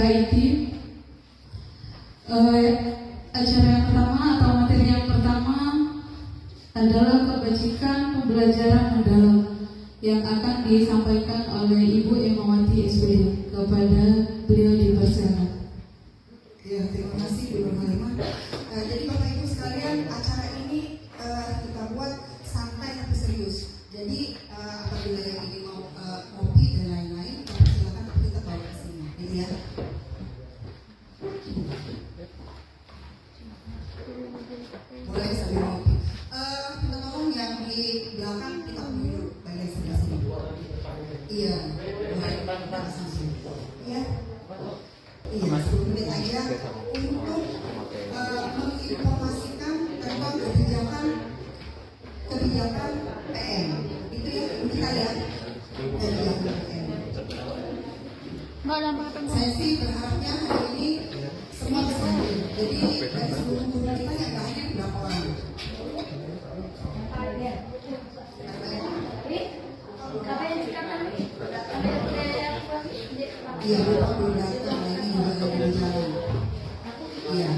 acara ini. Acara yang pertama atau materi yang pertama adalah kebajikan pembelajaran mendalam yang akan disampaikan oleh Ibu Emawati SPD. Kepada beliau dipersilakan. Ya, terima kasih Bu Halimah. Jadi Bapak Ibu sekalian, acara ini kita buat santai tapi serius. Jadi apabila yang ini mau kopi dan lain-lain, silakan kita bawa ke sini, gitu ya. Mulai sambil kopi. Kita tolong yang di belakang kita dulu bagian sebelah sini. Iya, mulai langsung sini. Iya. Iya, 10 menit aja untuk menginformasikan tentang kebijakan PM. Itu ya kita lihat kebijakan PM. Saya sih berharapnya hari ini semua bisa hadir. Jadi dari seluruh guru kita yang hadir berapa orang? Iya, Bapak belum datang lagi juga lagi di jalan. Iya,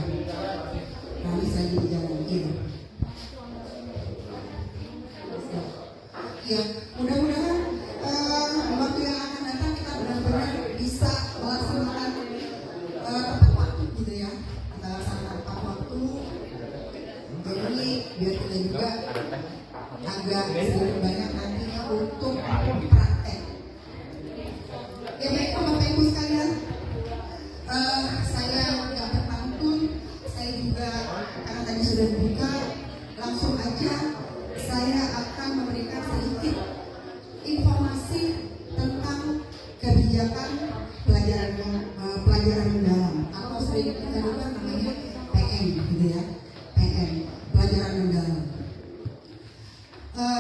kami lagi di jalan. Iya. Ya, mudah-mudahan waktu yang akan datang kita benar-benar bisa melaksanakan tepat waktu gitu ya. Kita laksanakan tepat waktu. Jadi biar kita juga agak sedikit banyak nantinya untuk praktek. Ya baik Bapak Ibu sekalian, saya nggak berpantun, saya juga karena tadi sudah dibuka, langsung aja saya akan memberikan sedikit informasi tentang kebijakan pelajaran mendalam atau sering kita juga namanya PM gitu ya, PM pelajaran mendalam.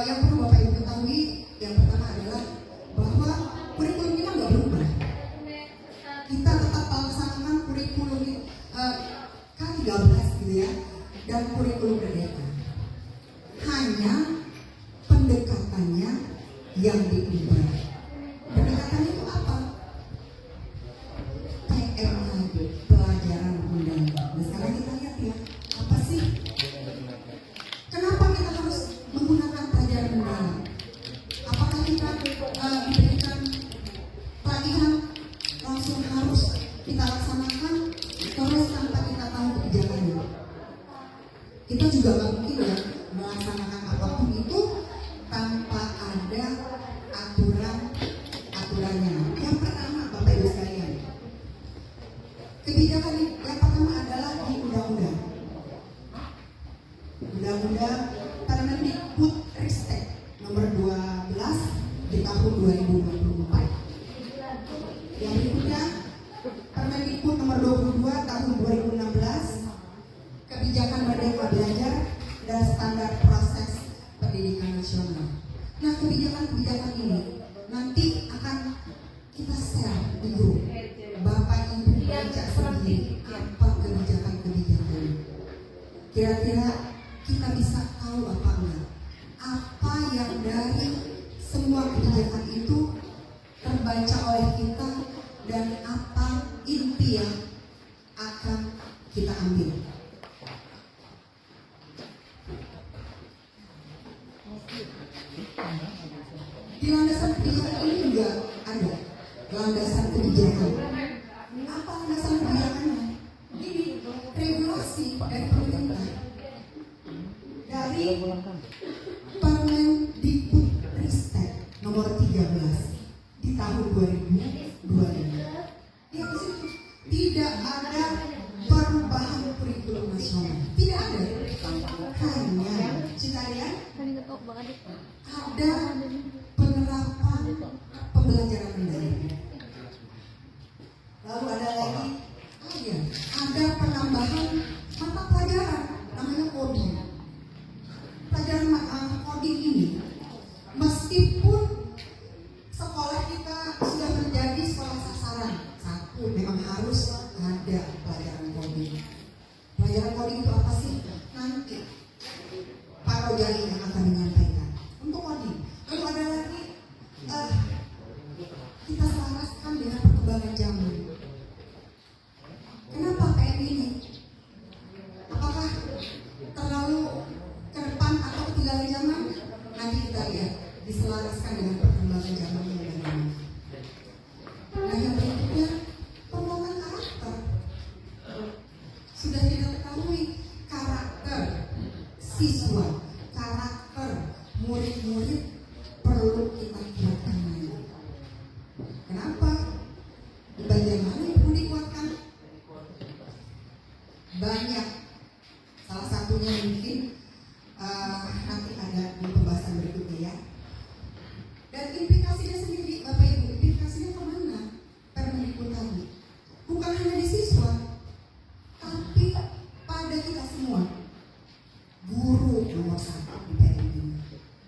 Yang perlu Bapak Ibu ketahui yang pertama adalah bahwa kurikulum kita nggak berubah. Kita tetap melaksanakan kurikulum K13 gitu ya, dan kurikulum merdeka. Hanya pendekatannya yang diubah. Pendekatan itu apa? PM lagi, pelajaran mendalam. Nah sekarang kita lihat ya, apa sih? Kenapa kita harus menggunakan pelajaran mendalam? Apakah kita diberikan pelatihan langsung harus kita laksanakan terus tanpa kita tahu kebijakannya? Kita juga nggak mungkin ya melaksanakan apapun itu tanpa ada aturannya. Yang pertama Bapak Ibu sekalian, kebijakan yang pertama adalah di undang-undang Permendikbudristek nomor 12 di tahun 2024. Yang berikutnya Permendikbud nomor 22 tahun 2016, kebijakan Merdeka Belajar dan standar proses pendidikan nasional. Nah, kebijakan-kebijakan ini nanti akan kita share di grup. Bapak Ibu baca sendiri apa kebijakan-kebijakan. Kira-kira kita bisa tahu apa enggak? Apa yang dari semua kebijakan itu terbaca oleh kita dan apa inti yang akan kita ambil. Di landasan kebijakan ini juga ada landasan kebijakan. Apa landasan kebijakannya? Ini regulasi dari pemerintah, dari Permendikbudristek nomor 13 di tahun 2025. Yang di situ tidak ada perubahan kurikulum nasional, tidak ada. Hanya sekalian ada penerapan pembelajaran mendalam. Lalu ada lagi, ada penambahan mata pelajaran namanya coding. Pelajaran coding ini, meskipun sekolah kita sudah menjadi sekolah sasaran, satu memang harus ada pelajaran coding. Pelajaran coding itu apa sih? Nanti Pak Rojali yang akan menyampaikan untuk coding. Lalu ada lagi kita selaraskan dengan perkembangan zaman. diselaraskan dengan perkembangan zaman yang bagaimana. Nah, yang berikutnya pengembangan karakter. Sudah kita ketahui karakter siswa, karakter murid-murid perlu kita kuatkan lagi. Kenapa? Bagaimana yang perlu dikuatkan? Banyak. Salah satunya mungkin nanti ada di pembahasan berikutnya ya. Dan implikasinya sendiri, Bapak Ibu, implikasinya kemana? Permendikbud tadi. Bukan hanya di siswa, tapi pada kita semua. Guru nomor 1 di PN ini.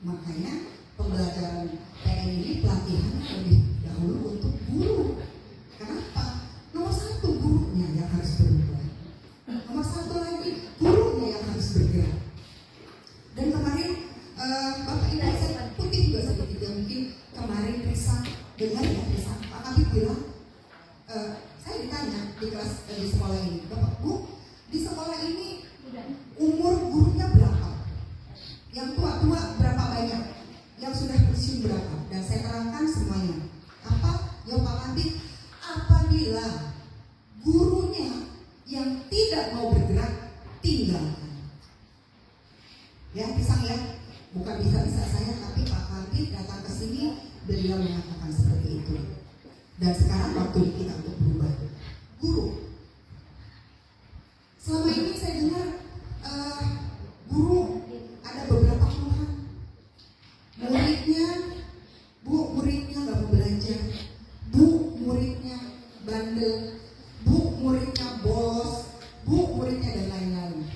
Makanya pembelajaran PN ini pelatihannya lebih dahulu untuk guru. Kenapa? Nomor 1 gurunya yang harus berubah. Nomor 1 lagi gurunya yang harus bergerak. Dan kemarin Bapak Ibu saya kutip juga sedikit ya, mungkin kemarin Risa dengar ya, Risa Pak Habib bilang, saya ditanya di kelas di sekolah ini, Bapak Bu, di sekolah ini umur gurunya berapa? Yang tua-tua berapa banyak? Yang sudah pensiun berapa? Dan saya terangkan semuanya. Apa? Jawab Pak Habib, apabila gurunya yang tidak mau bergerak, tinggalkan. Ya, pisang ya. Bukan bisa-bisa saya, tapi Pak Habib datang ke sini, beliau mengatakan seperti itu. Dan sekarang waktu kita untuk berubah. Guru. Selama ini saya dengar guru ada beberapa keluhan. Muridnya, Bu, muridnya nggak mau belajar. Bu, muridnya bandel. Bu, muridnya bolos. Bu, muridnya dan lain-lain.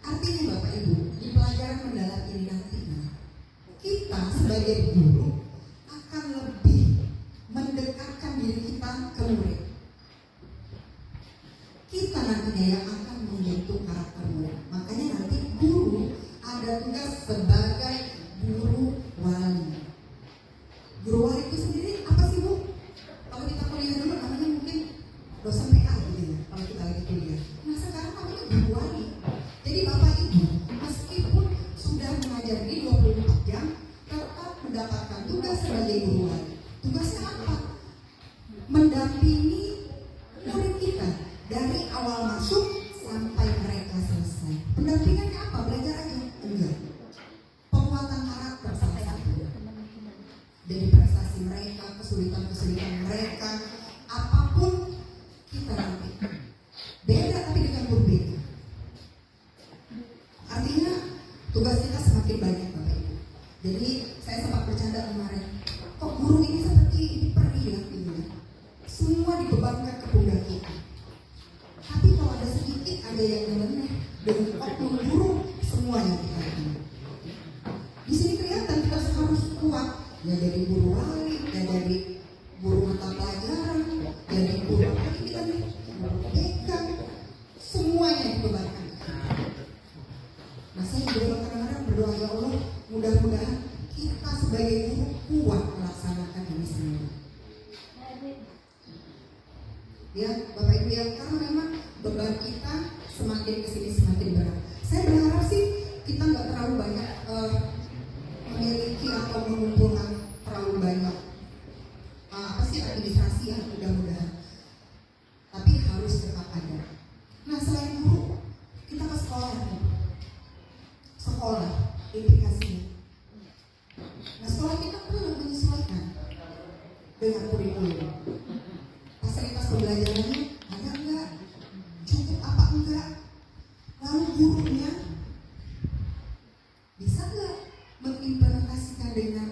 Artinya Bapak Ibu, di pelajaran mendalam ini nantinya, kita sebagai guru akan lebih mendekatkan diri kita ke murid. Kita nantinya yang akan membentuk karakter murid. Makanya nanti guru ada tugas sebagai guru wali. Guru wali itu sendiri apa sih Bu? Kalau kita kuliah dulu namanya mungkin dosen PA gitu ya, kalau kita lagi kuliah. Nah sekarang namanya guru wali. Jadi Bapak Ibu, meskipun sudah mengajari 24 jam, tetap mendapatkan tugas sebagai guru wali. Tugasnya apa? Mendampingi murid kita dari awal masuk sampai mereka selesai. Pendampingannya apa? Belajar aja? Enggak. Penguatan karakter salah satu. Dari prestasi mereka, kesulitan-kesulitan mereka, apapun kita nanti. Beda tapi dengan berbeda. Artinya tugas kita semakin banyak Bapak Ibu. Jadi saya sempat bercanda kemarin, kok guru ini seperti peri ya gitu ya. Semua dibebankan ke pundak kita. Tapi kalau ada sedikit ada yang nyeleneh dengan oknum guru, semuanya kita ini. Di sini kelihatan kita harus kuat. Ya jadi guru wali, ya jadi guru mata pelajaran, jadi guru lagi kita nih, guru BK, semuanya dibebankan. Nah saya juga kadang-kadang berdoa ya Allah, mudah-mudahan kita sebagai guru kuat melaksanakan ini semua. Ya Bapak Ibu ya, karena memang beban kita semakin kesini semakin berat. Saya berharap sih kita nggak terlalu banyak memiliki atau mengumpulkan terlalu banyak apa sih administrasi ya, mudah-mudahan. Tapi harus tetap ada. Nah selain guru, kita ke sekolah nih. Sekolah, implikasinya. Nah sekolah kita perlu menyesuaikan dengan kurikulum. Fasilitas pembelajarannya ada enggak? Cukup apa enggak? Lalu gurunya bisa enggak mengimplementasikan dengan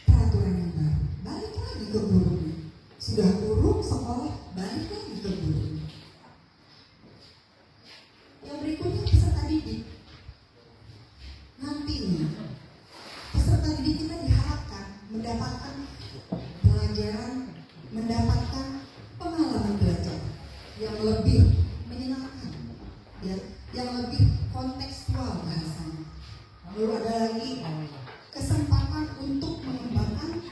peraturan yang baru? Balik lagi ke gurunya. Sudah guru sekolah, balik lagi ke gurunya. Yang berikutnya peserta didik. Nantinya peserta didik kita diharapkan mendapatkan pelajaran, mendapatkan pengalaman belajar yang lebih menyenangkan, ya, yang lebih kontekstual bahasanya. Lalu ada lagi kesempatan untuk mengembangkan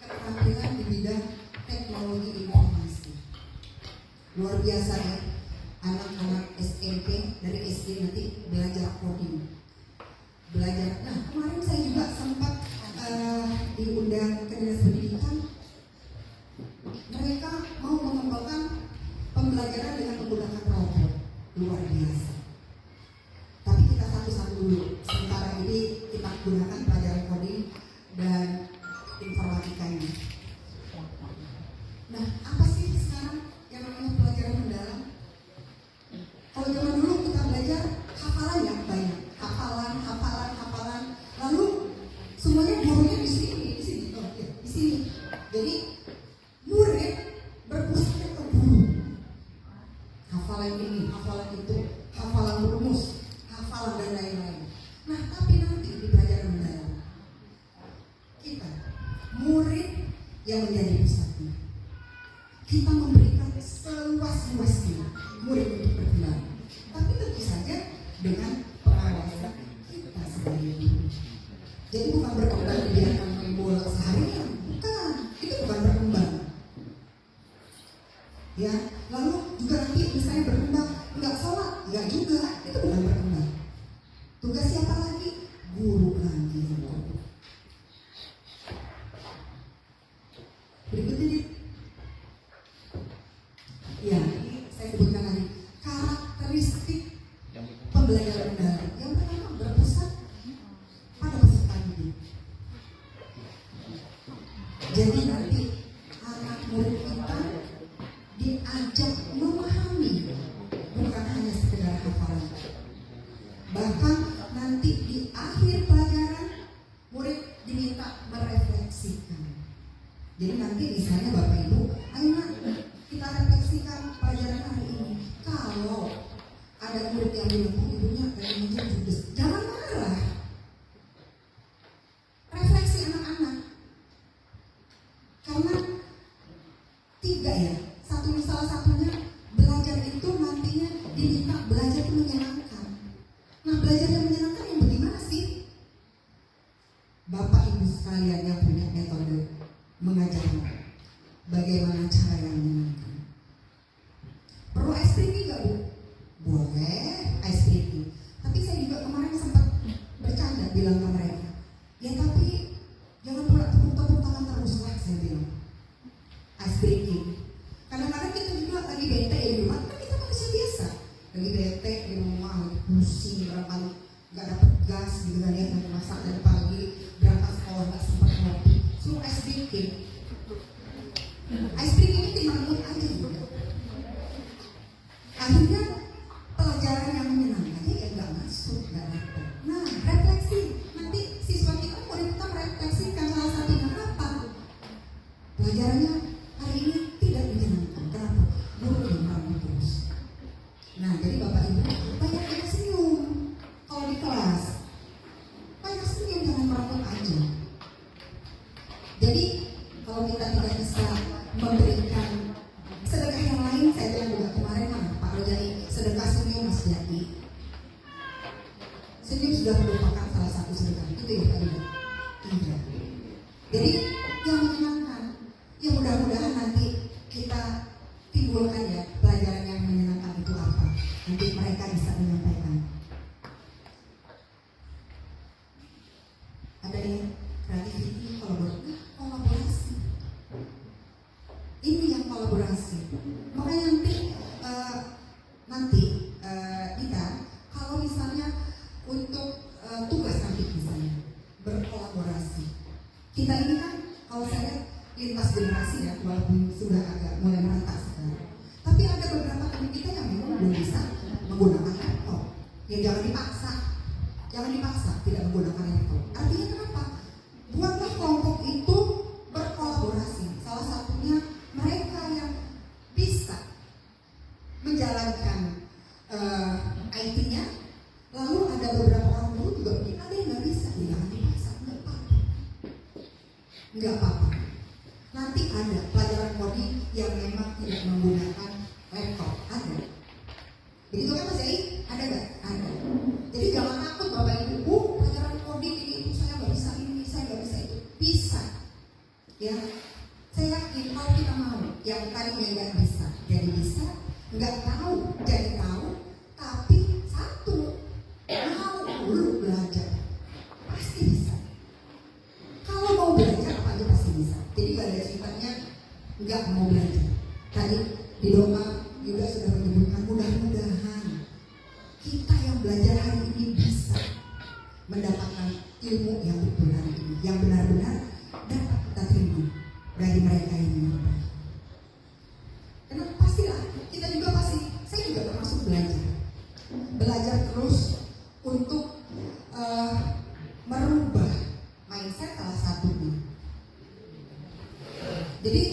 keterampilan di bidang teknologi informasi. Luar biasa ya, anak-anak SMP dari SD nanti belajar coding. Belajar. Nah kemarin saya juga sempat gunakan pelajaran coding dan informatikanya. Nah, apa sih sekarang yang namanya pelajaran mendalam? Kalau zaman dulu kita belajar hafalan ya banyak, hafalan, lalu semuanya gurunya di sini, di sini. Jadi murid berpusatnya ke guru. Hafalan ini, hafalan itu, hafalan rumus, hafalan dan lain-lain. Nah, tapi nanti di pelajaran mendalam kita murid yang menjadi pusatnya. Kita memberikan seluas-luasnya murid untuk berkembang. Tapi tentu saja dengan pengawasan kita sebagai guru. Jadi bukan berkembang dibiarkan main bola seharian, bukan. Itu bukan berkembang. Ya, lalu juga nanti misalnya berkembang nggak sholat, nggak juga, itu bukan berkembang. Tugas siapa lagi? Guru lagi. Berikutnya nih. Ya, ini saya sebutkan tadi karakteristik pembelajaran mendalam. Yang pertama berpusat pada peserta didik. Jadi nanti anak murid kita diajak memahami, bukan hanya sekedar hafalan. Bahkan nanti di akhir pelajaran murid diminta merefleksikan. Jadi nanti misalnya Bapak Ibu, ayo nak kita refleksikan pelajaran hari ini. Kalau ada murid yang bilang ibunya kayaknya judes, jangan marah. Refleksi anak-anak. Karena tiga ya, salah satunya belajar itu nantinya diminta belajar itu menyenangkan. Nah, belajar yang menyenangkan yang bagaimana sih? Bapak Ibu sekalian yang punya metode mengajarnya, bagaimana cara yang menyenangkan. Perlu ice cream nggak Bu? Boleh ice cream. Tapi saya juga kemarin sempat bercanda bilang ke mereka, ya tapi jangan pula tepuk-tepuk tangan terus lah, saya bilang. Ice cream. Kadang-kadang kita juga lagi bete ya di rumah, kan kita manusia biasa. Lagi bete di rumah, lagi pusing, berangkat nggak dapet gas gitu kan ya, lagi masak dari pagi, berangkat sekolah nggak sempat ngopi. Suruh ice cream. Ice cream ini dimanut aja juga. Akhirnya pelajaran yang menyenangkan aja ya nggak masuk, nggak dapat. Nah, refleksi. Nanti siswa kita murid kita merefleksikan salah satunya apa? Pelajarannya hari ini tidak menyenangkan. Kenapa? Guru yang rambut terus. Nah, jadi Bapak Ibu banyak yang senyum kalau di kelas. Banyak senyum, jangan merangkul aja. Jadi kalau kita tidak bisa memberikan sedekah yang lain, saya bilang juga kemarin Pak Rojai, sedekah senyum Mas Jati. Senyum sudah merupakan salah satu sedekah, itu ya Pak Ibu. Iya. Jadi yang menyenangkan, ya mudah-mudahan nanti kita timbulkan ya pelajaran yang menyenangkan itu apa. Nanti mereka bisa menyampaikan. Ada yang kreativiti, kolaborasi. Ini yang kolaborasi. Makanya nanti kita kalau misalnya untuk tugas nanti misalnya berkolaborasi. Kita ini kan kalau saya lintas generasi ya, walaupun sudah agak mulai merata sekarang. Tapi ada beberapa teman kita yang memang belum bisa menggunakan laptop. Ya jangan dipaksa tidak menggunakan laptop. Artinya kenapa? Buatlah kelompok itu berkolaborasi. Salah satunya mereka yang bisa menjalankan IT-nya, lalu ada beberapa orang dulu juga ada yang nggak bisa, jangan dipaksa, nggak apa-apa. Nanti ada pelajaran coding yang memang tidak menggunakan laptop, ada. Begitu kan Mas Yai? Ada nggak? Ada. Jadi jangan takut Bapak Ibu, pelajaran coding ini saya nggak bisa ini, saya nggak bisa itu, bisa. Ya, saya yakin kalau kita mau, yang tadinya nggak bisa jadi bisa, nggak tahu jadi tahu, tapi satu mau dulu belajar, pasti bisa. Kalau mau belajar apa aja pasti bisa. Jadi gak ada ceritanya nggak mau belajar. Tadi di doa juga sudah menyebutkan mudah-mudahan kita yang belajar hari ini bisa mendapatkan ilmu yang betul hari ini, yang benar-benar dapat kita terima dari mereka ini. Karena pastilah kita juga saya juga termasuk belajar terus untuk merubah mindset salah satunya. Jadi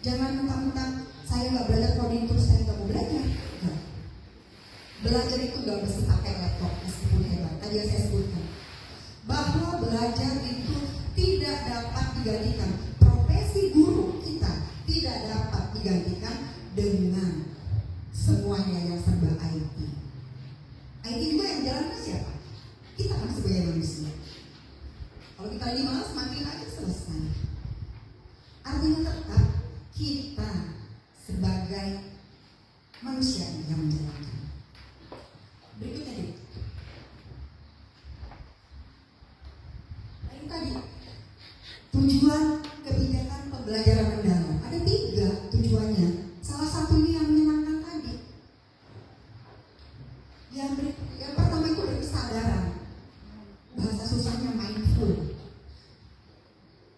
jangan mentang-mentang saya nggak belajar coding terus saya nggak mau belajar. Nggak. Belajar itu nggak mesti pakai laptop meskipun hebat. Tadi yang saya sebutkan bahwa belajar itu tidak dapat digantikan. Profesi guru kita tidak dapat digantikan dengan semuanya yang serba IT. IT juga yang jalankan siapa? Kita kan sebagai manusia. Kalau kita lagi malas, matiin aja selesai. Artinya tetap kita sebagai manusia yang menjalankan. Berikutnya deh. Lain tadi tujuan kebijakan pembelajaran mendalam ada 3 tujuannya. Salah satunya yang menyenangkan tadi. Yang pertama itu ada kesadaran. Bahasa susahnya mindful.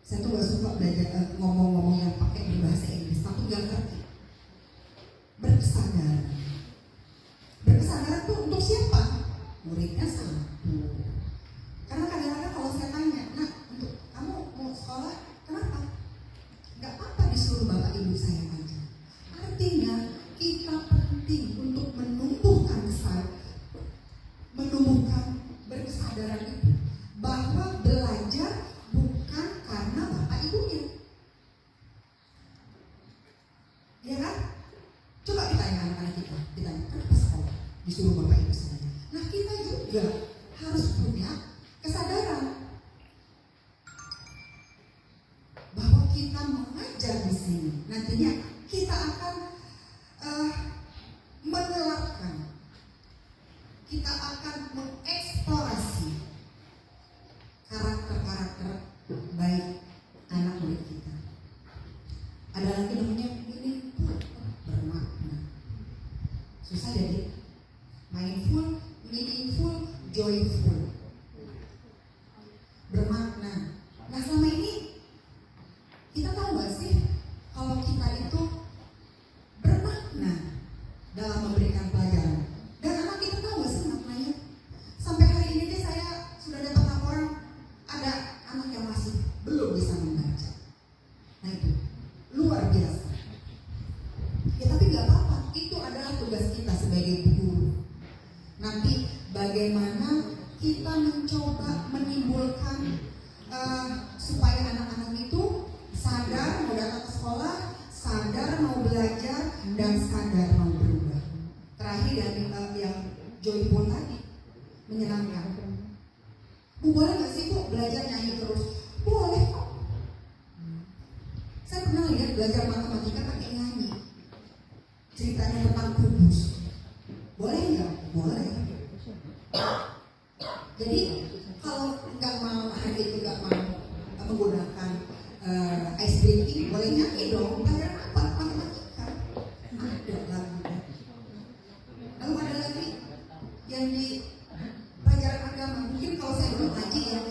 Saya tuh gak suka belajar ngomong-ngomong yang pakai berbahasa Inggris, tapi gak ngerti. Berkesadaran. Berkesadaran tuh untuk siapa? Muridnya 1. Karena kadang-kadang kalau saya tanya, nah untuk kamu mau sekolah, kenapa? Gak apa-apa disuruh bapak ibu saya aja. Artinya kita penting untuk menumbuhkan berkesadaran itu bahwa belajar bukan karena bapak ibunya, ya kan? Coba ditanya anak-anak kita, ditanya kenapa sekolah disuruh bapak ibu saja. Nah kita juga harus punya kesadaran bahwa kita mengajar di sini nantinya kita akan menerapkan, kita akan mengeksplorasi karakter-karakter baik anak murid kita. Ada lagi namanya meaningful, bermakna. Susah jadi mindful, meaningful, joyful, bermakna. Nah selama ini kita tahu gak sih kalau kita itu bermakna dalam memberikan pelajaran? Dan anak kita tahu gak sih maknanya? Sampai hari ini deh saya sudah dapat laporan ada anak yang masih belum bisa membaca. Nah itu luar biasa. Ya tapi gak apa-apa, itu adalah tugas kita sebagai guru. Nanti bagaimana kita mencoba menimbulkan supaya anak-anak itu sadar mau datang ke sekolah, sadar mau belajar, dan sadar mau berubah. Terakhir yang joyful tadi, menyenangkan. Bu boleh nggak sih Bu belajar nyanyi terus? Boleh kok. Saya pernah lihat belajar matematika pakai nyanyi. Ceritanya tentang kubus. Boleh nggak? Boleh. Jadi kalau nggak mau hari itu nggak mau menggunakan ice breaking, boleh nyanyi dong. Pelajaran apa? Matematika. Ada lagu. Lalu ada lagi yang di pelajaran agama. Mungkin kalau saya belum ngaji ya,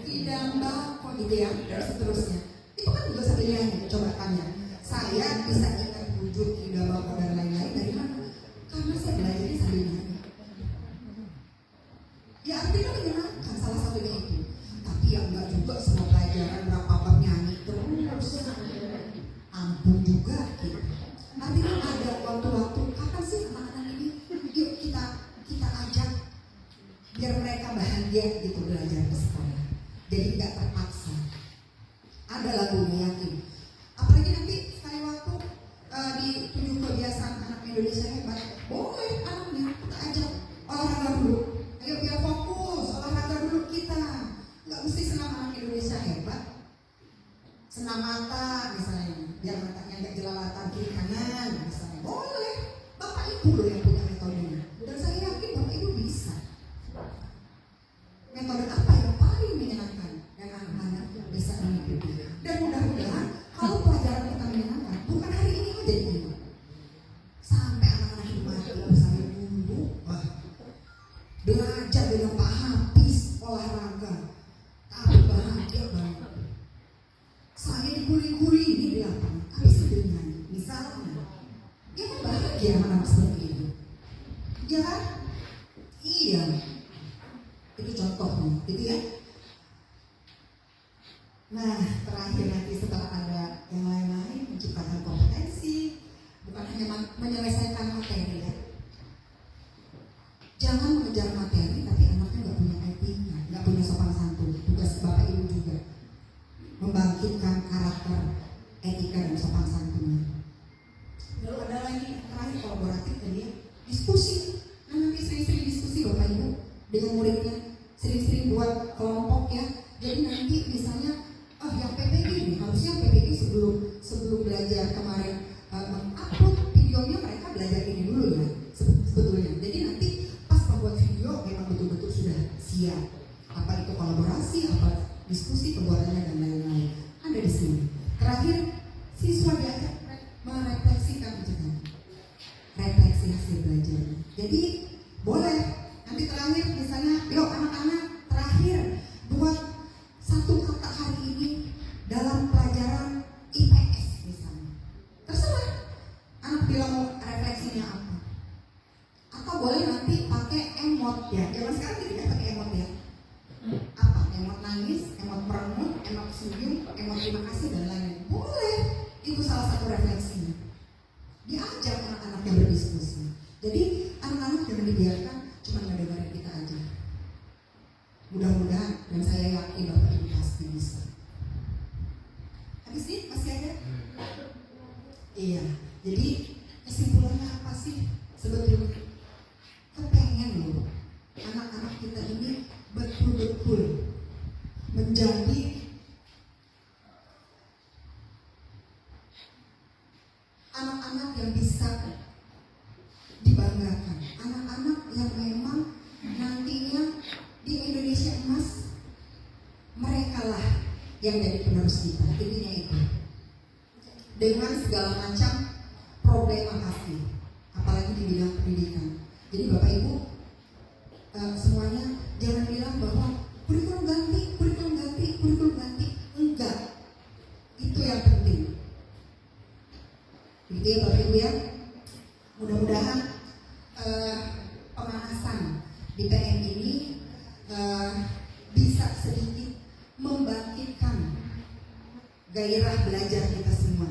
tidak mbak, gitu ya, dan seterusnya. Itu kan juga sambil nyanyi. Coba tanya, saya bisa ingat wujud tidak mbak dan lain-lain dari mana? Karena saya belajarnya sambil nyanyi. Ya artinya menyenangkan salah satunya itu. Tapi ya enggak juga semua pelajaran berapa bab nyanyi terus. Ampun juga gitu. Artinya ada waktu-waktu kapan sih anak-anak ini yuk kita ajak biar mereka bahagia gitu belajar di sekolah. Jadi nggak terpaksa. Ada lagunya yakin. Apalagi nanti sekali waktu di 7 kebiasaan anak Indonesia hebat. Boleh anaknya kita ajak olahraga dulu. Ayo biar fokus olahraga dulu kita. Nggak mesti senam anak Indonesia hebat. Senam mata misalnya, biar matanya nggak jelalatan kiri kanan misalnya. Boleh. Bapak ibu loh yang punya metodenya. Dan saya yakin bapak ibu bisa. Metode apa yang paling menyenangkan dan anak-anak bisa mengikuti. Dan mudah-mudahan kalau pelajaran kita semuanya, gitu ya. Nah, terakhir nanti setelah ada yang lain-lain, menciptakan kompetensi, bukan hanya menyelesaikan materi ya. Jangan mengejar materi, tapi anaknya nggak punya IT-nya, nggak punya sopan santun. Tugas Bapak Ibu juga membangkitkan karakter, etika dan sopan santunnya. Lalu ada lagi terakhir kolaboratif tadi ya, diskusi. Nah, nanti sering-sering diskusi Bapak Ibu dengan muridnya, sering-sering buat kelompok ya. Jadi nanti misalnya, yang PPG ini harusnya PPG sebelum belajar kemarin mengupload videonya, mereka belajar ini dulu ya sebetulnya. Jadi nanti pas membuat video memang betul-betul sudah siap. Apa itu kolaborasi, apa diskusi pembuatannya dan lain-lain. Ada di sini. Terakhir, siswa diajak merefleksikan refleksi hasil belajar. Jadi boleh nanti terakhir misalnya, yuk anak-anak terakhir buat satu kata hari ini dalam pelajaran IPS misalnya. Terserah anak bilang mau refleksinya apa. Atau boleh nanti pakai emot ya. Zaman sekarang kita pakai emot ya. Apa? Emot nangis, emot merengut, emot senyum, emot terima kasih dan lain-lain. Boleh. Itu salah satu refleksinya. Diajak anak-anak yang berdiskusi. Jadi anak-anak jangan dibiarkan cuma ngedengerin kita aja. Mudah-mudahan dan saya yakin Bapak Ibu pasti bisa. Habis ini masih ada? Iya. Jadi kesimpulannya apa sih sebetulnya? Kepengen loh anak-anak kita ini betul-betul menjadi anak-anak yang bisa dibanggakan, anak-anak yang memang nantinya di Indonesia emas mereka lah yang jadi penerus kita. Intinya itu dengan segala macam problema pasti, apalagi di bidang pendidikan. Jadi Bapak Ibu semuanya jangan bilang bahwa kurikulum ganti, enggak. Itu yang penting. Gitu ya Bapak Ibu ya. Mudah-mudahan pemanasan di PM ini bisa sedikit membangkitkan gairah belajar kita semua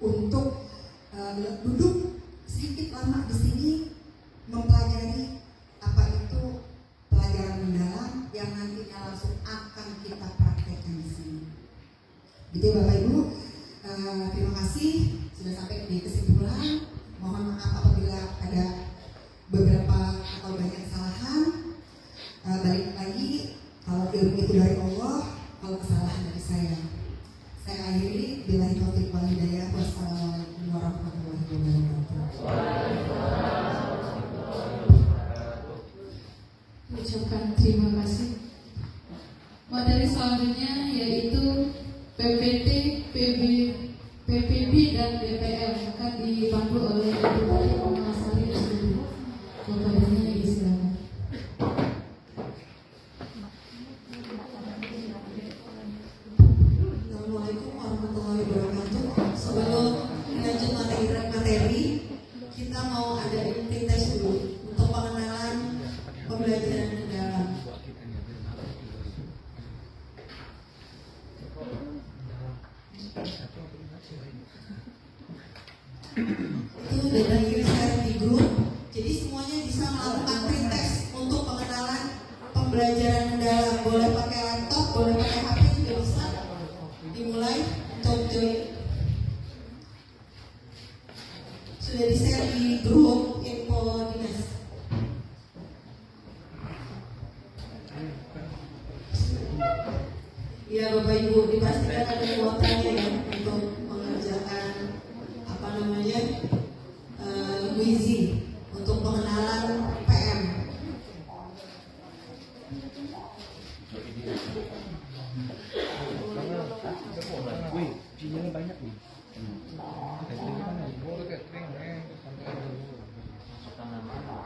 untuk duduk sedikit lama di sini mempelajari apa itu pelajaran mendalam yang nantinya langsung akan kita praktekkan di sini. Gitu ya Bapak Ibu. Terima kasih sudah sampai di kesimpulan. Mohon maaf apabila ada beberapa atau banyak kesalahan. Balik lagi, kalau ilmu itu dari Allah, kalau kesalahan dari saya. Saya akhiri, billahi taufiq wal hidayah. Wassalamualaikum warahmatullahi wabarakatuh. Ucapkan terima kasih. Materi selanjutnya yaitu PPT, PPB dan DPL akan dipandu oleh Ibu Bupati Wonosari SPB. Kepadanya disilakan. Assalamualaikum warahmatullahi wabarakatuh. Sebelum lanjut materi, kita mau ada tes dulu untuk pengenalan pembelajaran mendalam. Itu dari share di grup. Jadi semuanya bisa melakukan pretest untuk pengenalan pembelajaran mendalam. Boleh pakai laptop, boleh pakai HP juga bisa. Dimulai untuk join. Sudah di share di grup info dinas. Ya Bapak Ibu, dipastikan ada kuotanya ya untuk mengerjakan wizi untuk pengenalan PM. Wih, videonya banyak nih.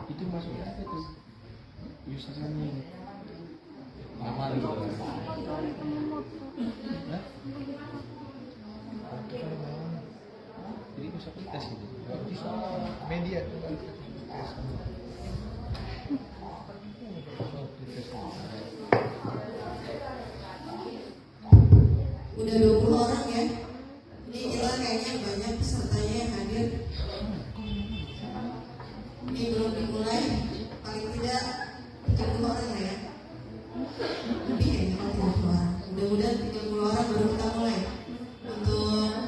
Itu maksudnya apa tuh? Username nama gitu. Hah? Jadi bisa tes gitu. Bisa media tuh kan tes. lebih kayaknya kalau 30 orang. Mudah-mudahan 30 orang baru kita mulai untuk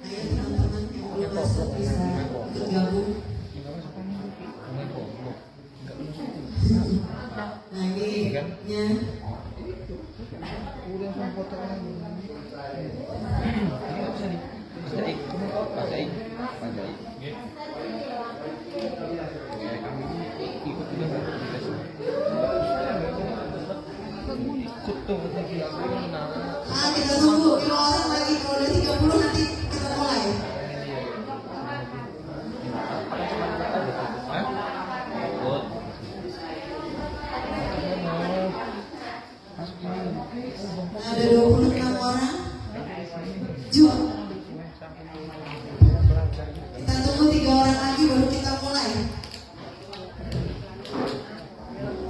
ayo teman-teman yang belum masuk bisa ikut gabung. Nah ini nya Udah sama foto lagi. Ini nggak bisa nih. Mas Daik. Pak Daik. Pak Daik. Ikut juga nggak dikasih. Ikut tuh lagi. kita tunggu 5 orang lagi, kalau udah 30 nanti kita mulai. Hah? Ikut. Ada 26 orang. Jual. Kita tunggu 3 orang lagi baru kita mulai.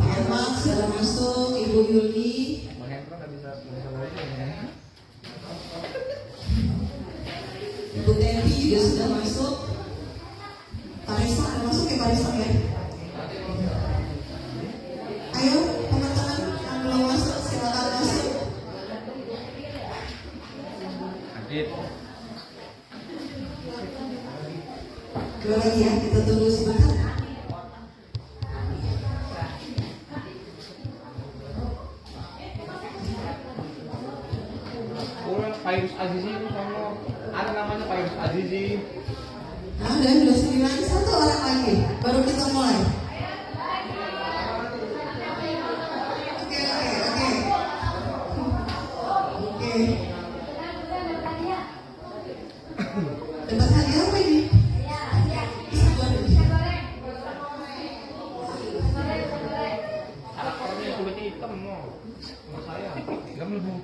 Pak Emang sudah masuk, Ibu Yuli. Ibu Teti juga sudah masuk. Pak Risa udah masuk ya Pak Risa ya? Ayo teman-teman yang belum masuk silakan masuk. Adit. Dua lagi ya, kita tunggu sebentar. Virus Azizi itu sama ada namanya Virus Azizi. Nah, udah 9, 1 orang lagi, baru kita mulai. Oke. Dapat hadiah apa ini? Karakternya kulit hitam mau. Sama saya. Enggak melebu.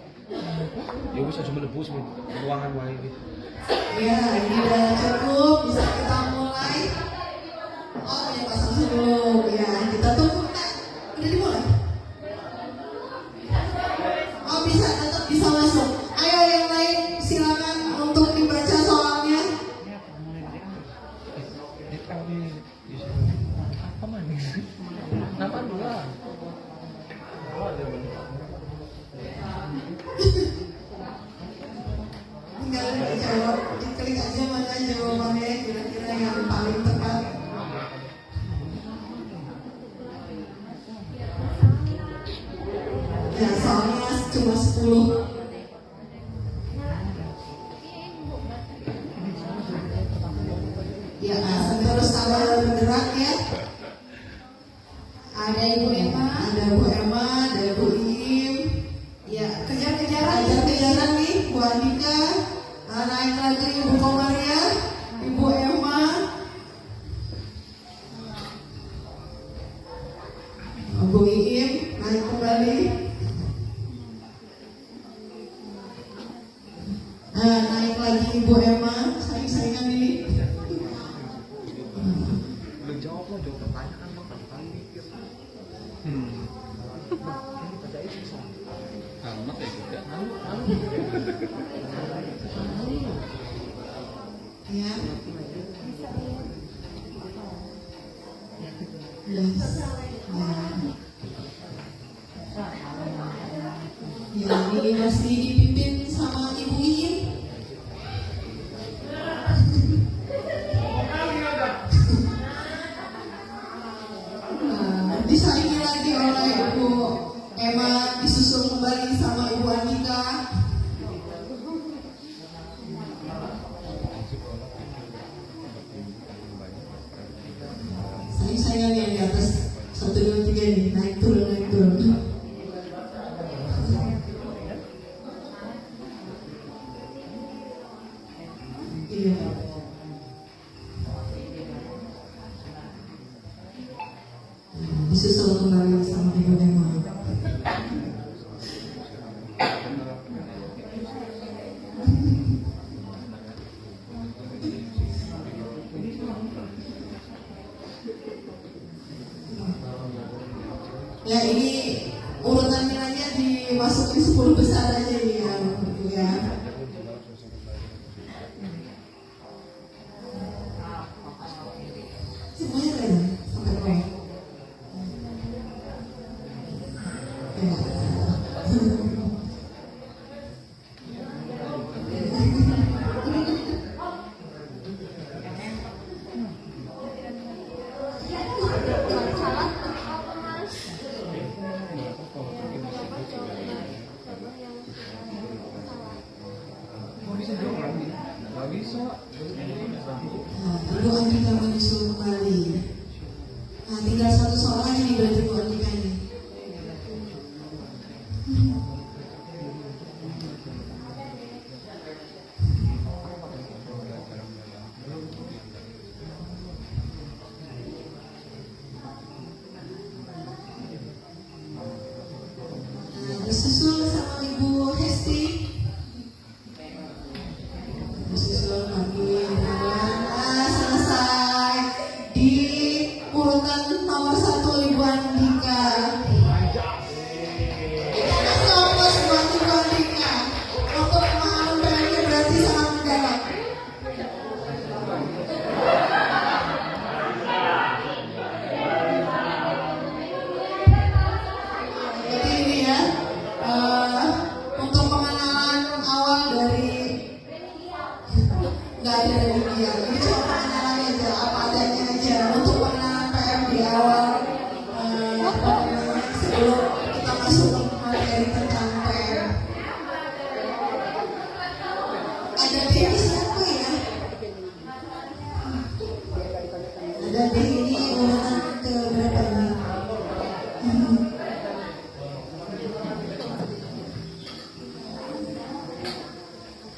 Ya bisa cuma lebu semua ruangan wae gitu. Ya, ini udah cukup, bisa kita mulai. Oh, ya pasang sebelum. Ya, kita tunggu. Udah dimulai. Oh, bisa, tetap bisa masuk. Ayo yang lain silakan untuk dibaca soalnya. Apa man? Kenapa dua? Tinggal dijawab, diklik aja mana jawabannya kira-kira yang paling tepat. Ya, soalnya cuma 10. Ya, terus sabar bergerak ya. Ada Ibu Emma, ada Bu Im. Ya, kejar-kejaran nih, Bu Andika. Naik lagi Ibu Komaria, Ibu Emma. Bu Im, naik kembali. Nah, naik lagi Ibu Emma, saing-saingan ini. Lu jawab lah, jawab pertanyaan lo kan kali mikir. Ini pada itu bisa. Amat ya juga. Ya. Yes. Ya, ini masih dipimpin sama Ibu Im. Disaingi lagi oleh Ibu Emma, disusul kembali sama Ibu Andika. Saingan yang di atas 1, 2, 3 ini naik turun. Iya. Disusul kembali sama Ibu Emma. Ya, ini urutan nilainya dimasukin 10 besar aja nih ya. Semuanya keren sampai bawah. Mau bisa dong lagi? Nggak bisa. Nah, Ibu Andika menyusul kembali. Nah, tinggal satu soal lagi nih berarti Bu Andika ini. Nah, disusul sama Ibu Hesti. Disusul lagi. Nah, selesai di urutan nomor 1 Ibu Andika. Selamat buat Ibu Andika. Untuk pemahaman PR-nya berarti sangat mendalam. Jadi ini ya, untuk pengenalan awal dari nggak ada dari dia. Ini cuma pengenalan aja, apa adanya aja. Untuk pengenalan PM di awal, sebelum kita masuk ke materi tentang PM. Ada Denny siapa ya? Ada Denny urutan ke berapa ini?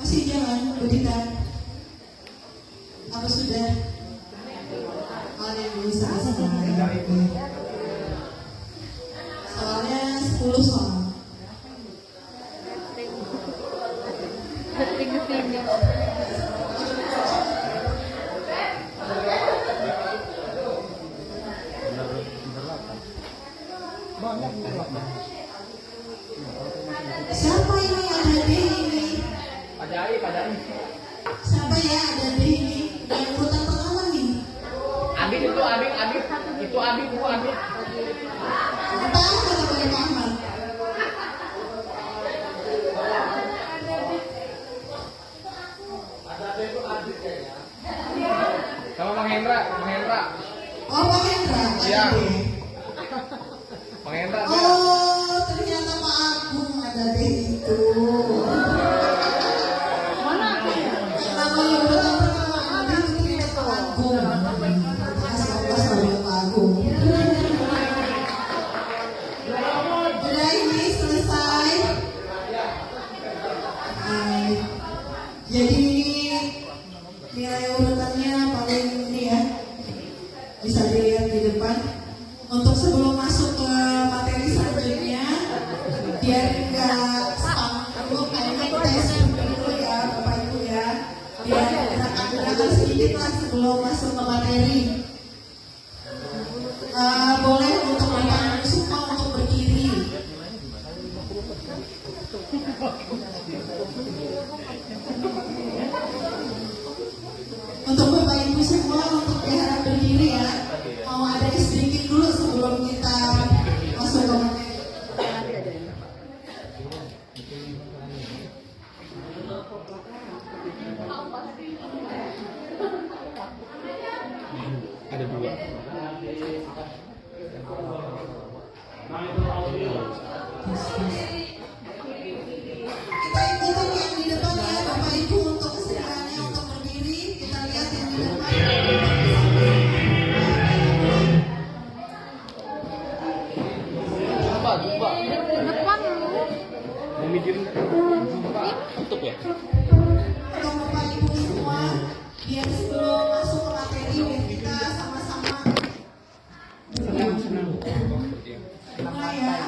Masih jalan, Bu Dita? Apa sudah? Ada yang belum selesai. Soalnya 10 soal. Siapa ini ada D ini? Siapa ya ada D ini? Dan urutan pertama nih. Abid itu Abid itu Abid bu Abid. Tahu kata Pak Ahmad. Sama Bang Hendra. Oh, Pak Hendra. Iya. ada D. Bang Hendra. Oh, ternyata Pak Agung ada D itu. Namanya urutan pertama ada itu Pak Agung. Masya Allah selalu Pak Agung. Udah ini selesai. Hai. Jadi nilai urutannya paling ini ya, bisa dilihat di depan. Untuk sebelum masuk ke materi selanjutnya, biar nggak stuck dulu, kayaknya tes dulu ya Bapak Ibu ya, biar gerakan-gerakan sedikit lah sebelum masuk ke materi. Boleh untuk Bapak Ibu semua untuk berdiri. Untuk Bapak Ibu semua untuk diharap berdiri ya. Mau ada sedikit dulu sebelum kita masuk ke materi. Ada dua. Kita ikutin yang di depan ya Bapak Ibu untuk kesediaannya untuk berdiri. Kita lihat yang di depan. Jumpa. Mau mikirin tutup ya? Untuk Bapak Ibu semua, biar sebelum masuk ke materi biar kita sama-sama mulai ya.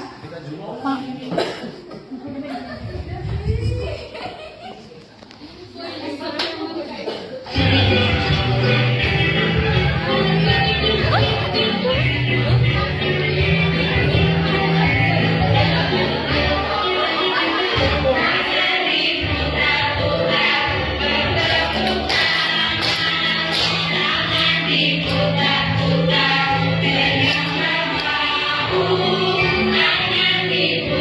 Di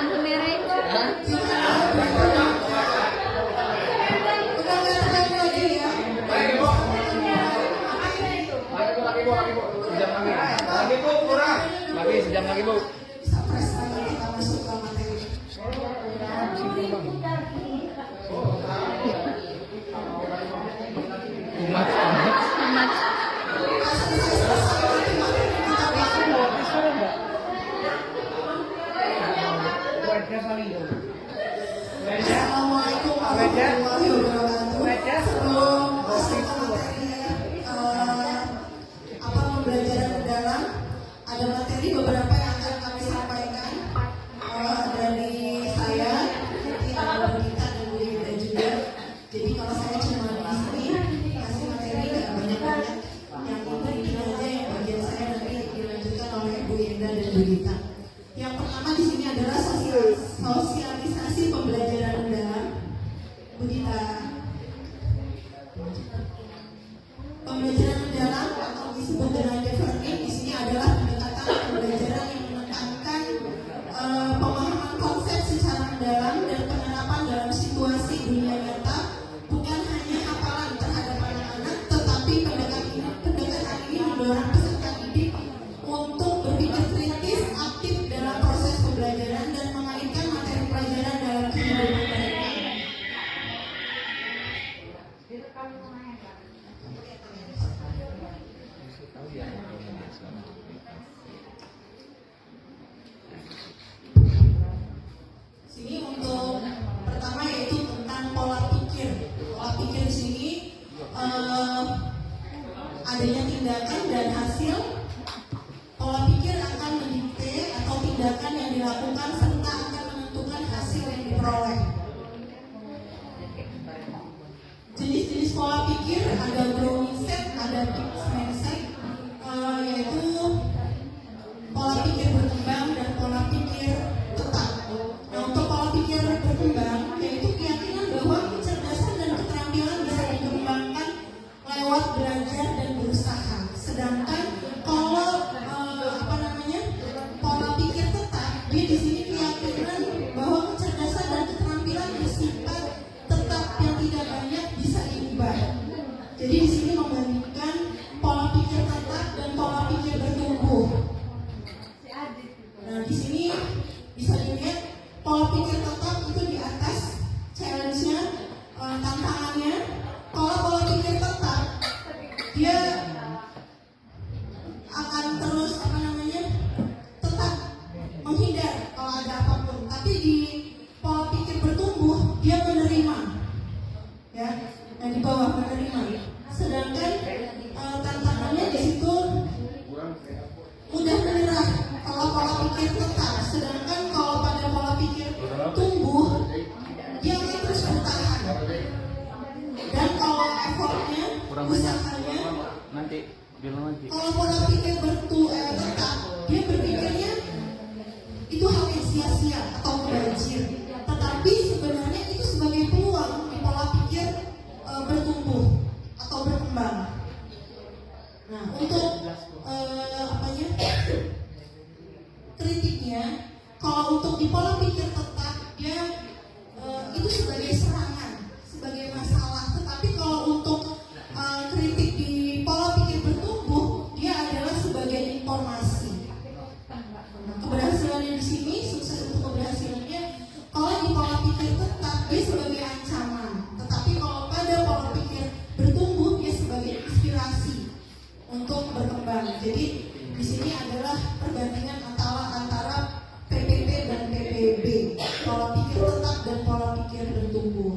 jalan sendiri. Udah nggak terlalu lagi ya. Sejam lagi bu. Bisa press lagi kita masuk ke materi. Assalamualaikum warahmatullahi wabarakatuh. Sebelum masuk ke materi pembelajaran mendalam, ada materi beberapa yang akan kami sampaikan dari saya, nanti ada Dita dan Bu Yunda juga. Jadi kalau saya cuma di sini kasih materi nggak banyak-banyak, yang penting aja yang bagian saya nanti dilanjutkan oleh Bu Yunda dan Bu Dita. Yang pertama di sini adalah sosialisasi pembelajaran mendalam. Bu Dita. Pembelajaran mendalam atau disebut dengan deep learning di sini adalah pendekatan pembelajaran yang menekankan pemahaman konsep secara mendalam dan penerapan dalam situasi dunia nyata, bukan hanya hafalan terhadap anak-anak, tetapi pendekatan ini mendorong peserta didik untuk berpikir kritis, aktif dalam proses pembelajaran dan mengaitkan materi pelajaran dalam kehidupan mereka. Sini untuk pertama yaitu tentang pola pikir. Pola pikir di sini adanya tindakan dan hasil. Pola pikir akan mendikte atau tindakan yang dilakukan serta akan menentukan hasil yang diperoleh. Jenis-jenis pola pikir ada growth mindset, ada fixed mindset, yaitu pola pikir berkembang dan pola pikir tetap. Nah, untuk pola pikir berkembang yaitu keyakinan bahwa kecerdasan dan keterampilan bisa dikembangkan lewat belajar dan berusaha. Sedangkan kalau pola pikir tetap, dia di sini keyakinan bahwa kecerdasan dan keterampilan bersifat tetap yang tidak banyak bisa diubah. Jadi di sini membandingkan pola pikir tetap dan pola pikir bertumbuh. Nah, di sini bisa dilihat pola pikir tetap itu di atas challenge-nya, tantangannya. Kalau pola pikir tetap, dia akan terus tetap menghindar kalau ada apapun. Tapi di pola pikir bertumbuh, dia menerima, ya, yang di bawah menerima. Sedangkan tantangannya di situ mudah menyerah kalau pola pikir tetap. Sedangkan kalau pada pola pikir tumbuh, dia akan terus bertahan. Dan kalau effortnya, usahanya, kalau pola pikir tetap, dia berpikirnya itu hal yang sia-sia atau mubazir. Tetapi sebenarnya itu sebagai peluang di pola pikir bertumbuh atau berkembang. Nah, untuk kritiknya, kalau untuk di pola pikir tetap, dia itu sebagai serangan, sebagai masalah. Tetapi kalau untuk kritik di pola pikir bertumbuh, dia adalah sebagai informasi. Nah, keberhasilannya di sini, sukses untuk keberhasilannya, kalau di pola pikir tetap, dia sebagai ancaman. Tetapi kalau pada pola pikir bertumbuh, dia sebagai inspirasi untuk berkembang. Jadi di sini adalah perbandingan antara PPP dan PPB, pola pikir tetap dan pola pikir bertumbuh.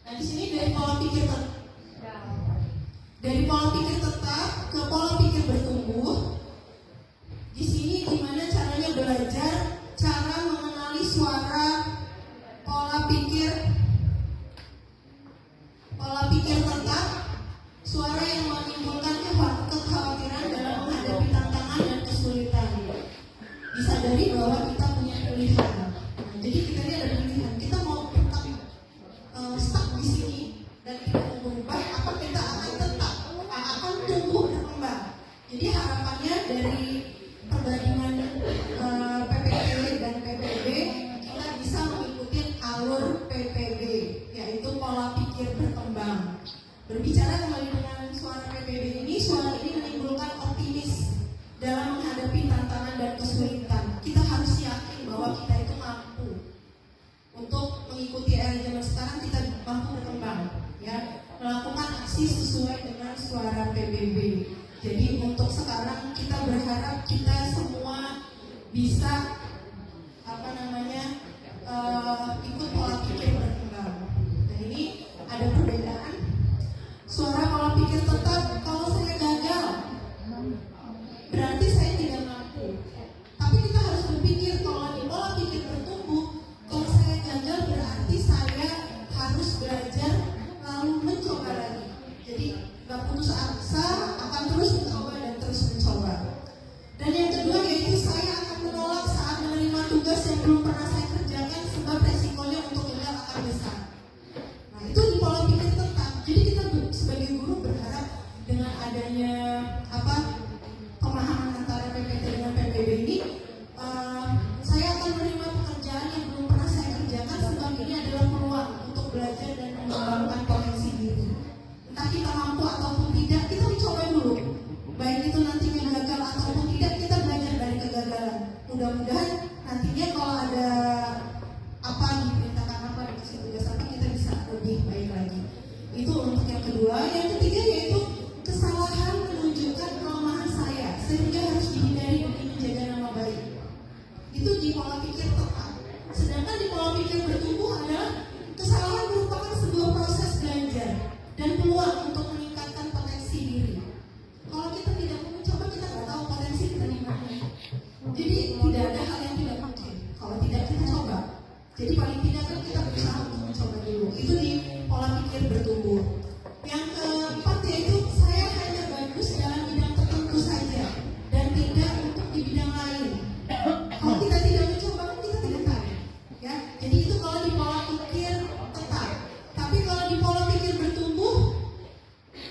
Nah, di sini dari pola pikir tetap ke pola pikir bertumbuh. Di sini gimana caranya belajar, cara mengenali suara pola pikir tetap, suara yang menimbulkan kekhawatiran dalam menghadapi tantangan dan kesulitan. Disadari bahwa kita punya pilihan. Nah, jadi kita ini ada pilihan. Kita mau tetap stuck di sini dan tidak berubah, apa kita akan tetap akan tumbuh berkembang. Jadi harapannya dari perbandingan kesulitan. Kita harus yakin bahwa kita itu mampu untuk mengikuti era zaman sekarang. Kita mampu berkembang, ya, melakukan aksi sesuai dengan suara PBB. Jadi untuk sekarang kita berharap kita semua bisa ikut pola pikir berkembang. Dan ini ada perbedaan. Suara pola pikir tetap, kalau saya gagal berarti saya tidak mampu. Tapi kita harus berpikir kalau di pola pikir bertumbuh, kalau saya gagal berarti saya harus belajar lalu mencoba lagi. Jadi nggak putus asa, akan terus mencoba dan terus mencoba. Dan yang kedua yaitu saya akan menolak saat menerima tugas yang belum pernah saya kerjakan sebab resikonya untuk gagal akan besar. Nah itu di pola pikir tetap. Jadi kita sebagai guru berharap dengan adanya pemahaman antara PPT dengan PBB ini, saya akan menerima pekerjaan yang belum pernah saya kerjakan sebab ini adalah peluang untuk belajar dan mengembangkan potensi diri. Entah kita mampu ataupun tidak, kita mencoba dulu. Baik itu nantinya gagal ataupun tidak, kita belajar dari kegagalan. Mudah-mudahan nantinya kalau ada diperintahkan dikasih tugas kita bisa lebih baik lagi. Itu untuk yang kedua. Yang ketiga yaitu kesalahan menunjukkan kelemahan saya sehingga harus dihindari demi menjaga nama baik. Itu di pola pikir tetap. Sedangkan di pola pikir bertumbuh adalah kesalahan merupakan sebuah proses belajar dan peluang untuk meningkatkan potensi diri. Kalau kita tidak mencoba, kita nggak tahu potensi kita di mana. Jadi tidak ada hal yang tidak mungkin kalau tidak kita coba. Jadi paling tidak kan kita berusaha untuk mencoba dulu. Itu di pola pikir bertumbuh. Yang keempat yaitu saya hanya bagus dalam bidang tertentu saja dan tidak untuk di bidang lain. Kalau kita tidak mencoba kan kita tidak tahu. Ya, jadi itu kalau di pola pikir tetap. Tapi kalau di pola pikir bertumbuh,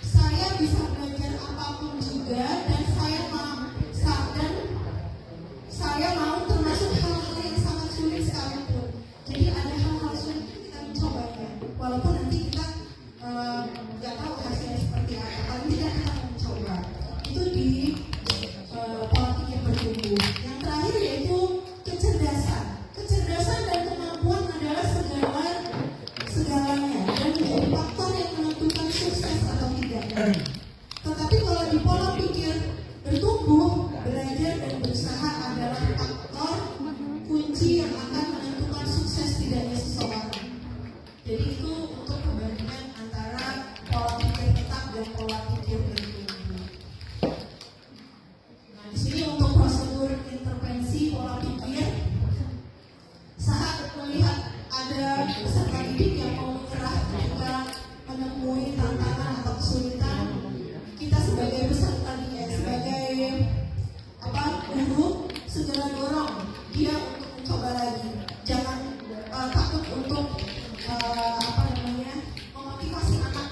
saya bisa belajar apapun juga dan saya mau termasuk hal-hal yang sangat sulit sekalipun. Jadi ada hal-hal sulit kita mencobanya, walaupun nanti kita nggak tahu hasilnya seperti apa. Paling tidak kita mencoba. Itu di pola pikir bertumbuh. Yang terakhir yaitu kecerdasan. Kecerdasan dan kemampuan adalah segalanya dan menjadi faktor yang menentukan sukses atau tidak. Tetapi kalau di pola pikir bertumbuh, belajar dan berusaha adalah faktor kunci yang akan menentukan sukses tidaknya seseorang. Jadi itu untuk perbandingan antara pola pikir tetap dan pola pikir bertumbuh. Nah, di sini untuk prosedur intervensi pola pikir, saat melihat ada peserta didik yang mau menyerah jika menemui tantangan atau kesulitan, kita sebagai peserta didik, sebagai guru, segera dorong dia untuk mencoba lagi. Jangan takut untuk memotivasi anak.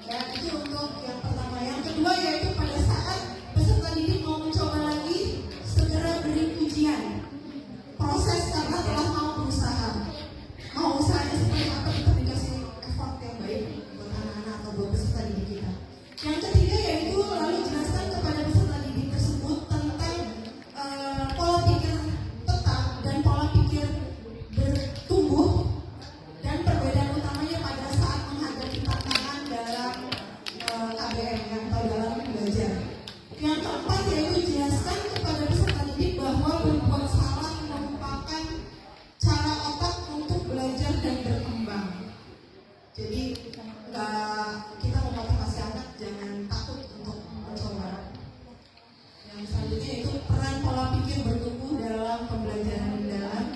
Ya, itu untuk yang pertama. Yang kedua yaitu pada saat peserta didik mau mencoba lagi, segera beri pujian. Proses karena telah mau berusaha. Mau usahanya seperti apa, kita dikasih effort yang baik buat anak-anak atau buat peserta didik kita. Yang ketiga yaitu lalu jelaskan kepada peserta didik tersebut tentang pola pikir tetap dan pola pikir bertumbuh dan perbedaan utamanya pada saat menghadapi tantangan dalam KBM atau dalam belajar. Yang keempat yaitu jelaskan kepada peserta didik bahwa berbuat salah merupakan cara otak untuk belajar dan berkembang. Jadi kita memotivasi anak jangan takut untuk mencoba. Yang selanjutnya itu peran pola pikir bertumbuh dalam pembelajaran mendalam.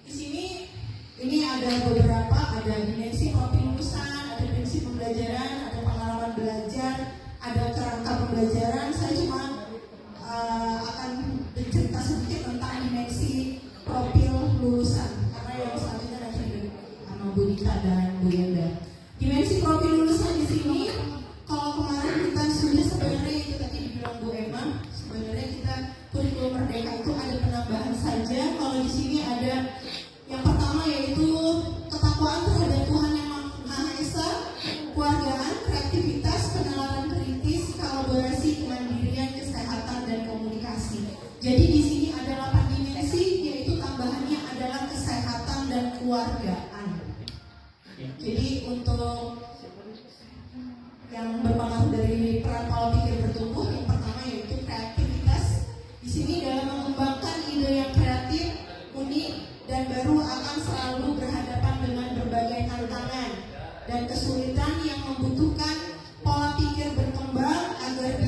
Di sini ini ada beberapa, ada dimensi profil lulusan, ada prinsip pembelajaran, ada pengalaman belajar, ada kerangka pembelajaran. Saya cuma akan bercerita sedikit tentang dimensi profil lulusan karena yang selanjutnya nanti sama Bu Dita dan Bu Yenda. Dimensi profil lulusan di sini, kalau kemarin kita sudah sebenarnya itu tadi dibilang Bu Emma, sebenarnya kita kurikulum merdeka itu ada penambahan saja. Kalau di sini ada yang pertama yaitu ketakwaan terhadap Tuhan Yang Maha Esa, keluargaan, kreativitas, penalaran kritis, kolaborasi, kemandirian, kesehatan dan komunikasi.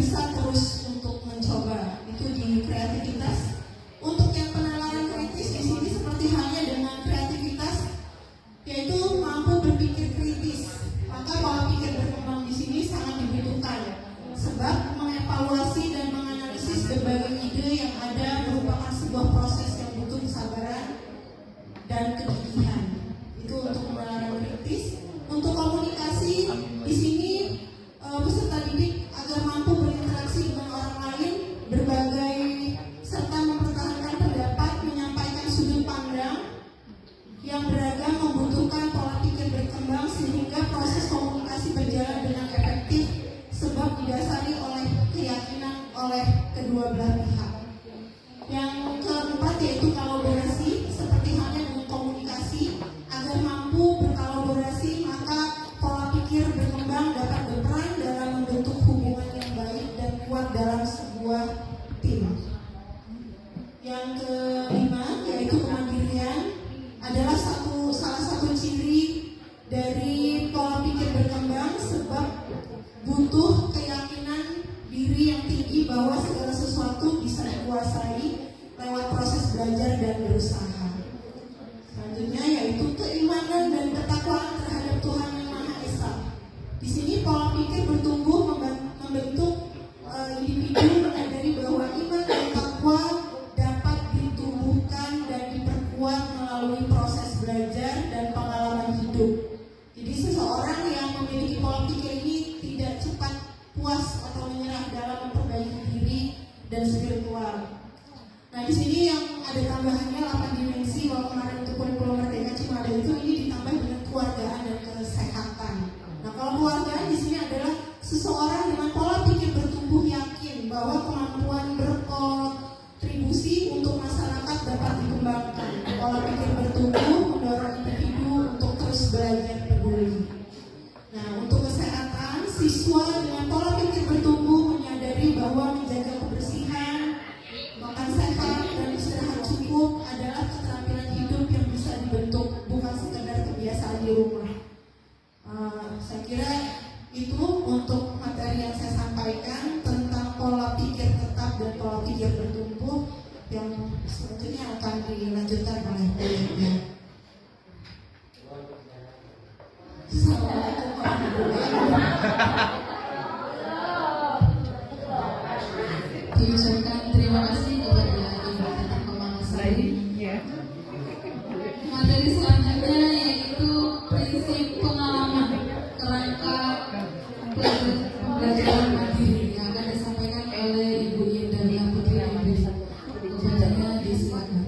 bisa terus untuk mencoba itu di kreativitas. Untuk yang penalaran kritis di sini seperti halnya dengan kreativitas, yaitu mampu berpikir kritis. Maka pola pikir berkembang di sini sangat dibutuhkan, sebab mengevaluasi dan menganalisis berbagai ide yang ada merupakan sebuah proses yang butuh kesabaran dan kegigihan. Itu untuk penalaran kritis. Untuk komunikasi di sini peserta didik agar mampu berinteraksi dengan orang lain, berbagai serta mempertahankan pendapat, menyampaikan sudut pandang yang beragam, membutuhkan pola pikir berkembang sehingga proses komunikasi berjalan dengan efektif, sebab didasari oleh keyakinan oleh kedua belah pihak. Yang keempat yaitu kolaborasi, seperti halnya dengan komunikasi. Agar mampu berkolaborasi, maka pola pikir berkembang dapat berperan dalam membentuk hubungan yang baik dan kuat dalam sebuah tim. Yang kelima yaitu kemandirian adalah salah satu ciri dari pola pikir berkembang, sebab butuh keyakinan diri yang tinggi bahwa segala sesuatu bisa dikuasai lewat proses belajar dan berusaha. Selanjutnya yaitu keimanan dan ketakwaan terhadap Tuhan Yang Maha Esa. Di sini pola pikir bertumbuh membentuk individu menyadari bahwa iman dan takwa dapat ditumbuhkan dan diperkuat melalui proses belajar dan pengalaman hidup. Jadi seseorang yang memiliki pola pikir ini tidak cepat puas atau menyerah dalam memperbaiki diri dan spiritual. Nah, di sini yang ada tambahannya 8 dimensi. Kalau kemarin untuk kurikulum Merdeka cuma ada itu, ini ditambah dengan keluargaan dan kesehatan. Nah, kalau keluargaan di sini adalah seseorang dengan pola pikir bertumbuh yakin bahwa kemampuan berkontribusi untuk masyarakat dapat dikembangkan. Pola pikir bertumbuh mendorong individu untuk terus belajar peduli. Nah, untuk kesehatan, siswa dengan pola pikir bertumbuh menyadari bahwa menjaga kebersihan, makan sehat, dan istirahat cukup adalah keterampilan hidup yang bisa dibentuk, bukan sekedar kebiasaan di rumah. Saya kira itu untuk materi yang saya sampaikan tentang pola pikir tetap dan pola pikir bertumbuh, yang selanjutnya akan dilanjutkan oleh kollega. Assalamualaikum warahmatullahi wabarakatuh. Diucapkan terima kasih kepada Ibu Tata Kemanasari. Materi selanjutnya yaitu prinsip pengalaman kerangka pembelajaran mandiri yang akan disampaikan oleh Ibu Indah Putri Inggris. Kepadanya disilakan.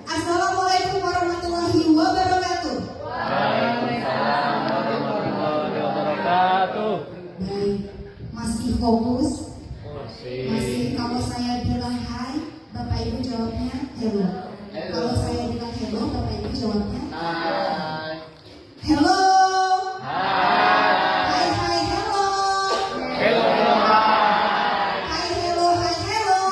Assalamualaikum warahmatullahi wabarakatuh. Baik, masih fokus. Masih, kalau saya bilang hai, Bapak Ibu jawabnya hello. Kalau saya bilang hello, Bapak Ibu jawabnya hello. Hai hai hello. Hai hello hai hello.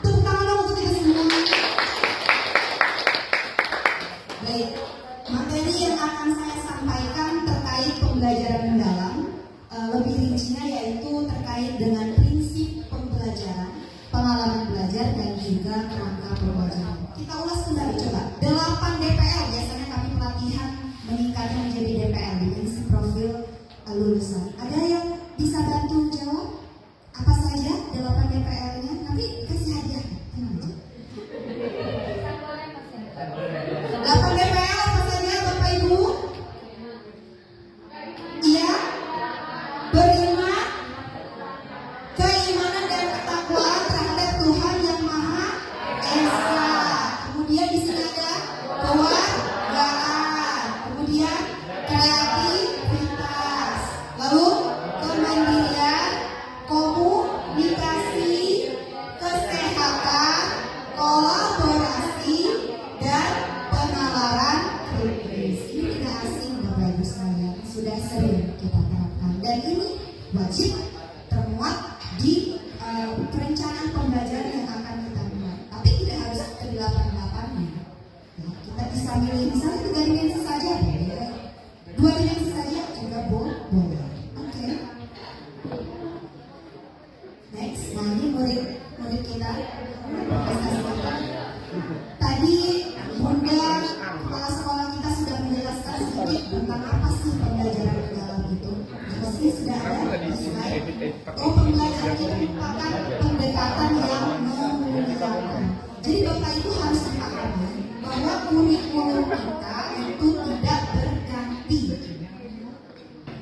Tepuk tangan dong untuk kita semua. Baik, materi yang akan saya sampaikan terkait pembelajaran mendalam. Lebih rincinya yaitu terkait dengan prinsip pembelajaran, pengalaman belajar, dan juga kerangka pembelajaran. Kita ulas kembali coba. 8 DPL, biasanya kami pelatihan meningkatkan menjadi DPL, definisi profil lulusan. Ada yang bisa bantu jawab? Apa saja 8 DPL-nya? Nanti kasih hadiah. Tenang aja. 8 DPL apa saja Bapak Ibu? Iya? Beriman, keimanan dan ketakwaan terhadap Tuhan Yang Maha Esa. Kemudian di sini ada kewargaan, kemudian kreativitas, lalu kemandirian, komunikasi, kesehatan, kolaborasi, dan penalaran kritis. Ini tidak asing Bapak Ibu sekalian, sudah sering kita terapkan. Dan ini wajib termuat di perencanaan pembelajaran yang akan kita buat. Tapi tidak harus ke 8-8-nya. Ya, kita bisa milih misalnya 3 dimensi saja, 2 dimensi saja juga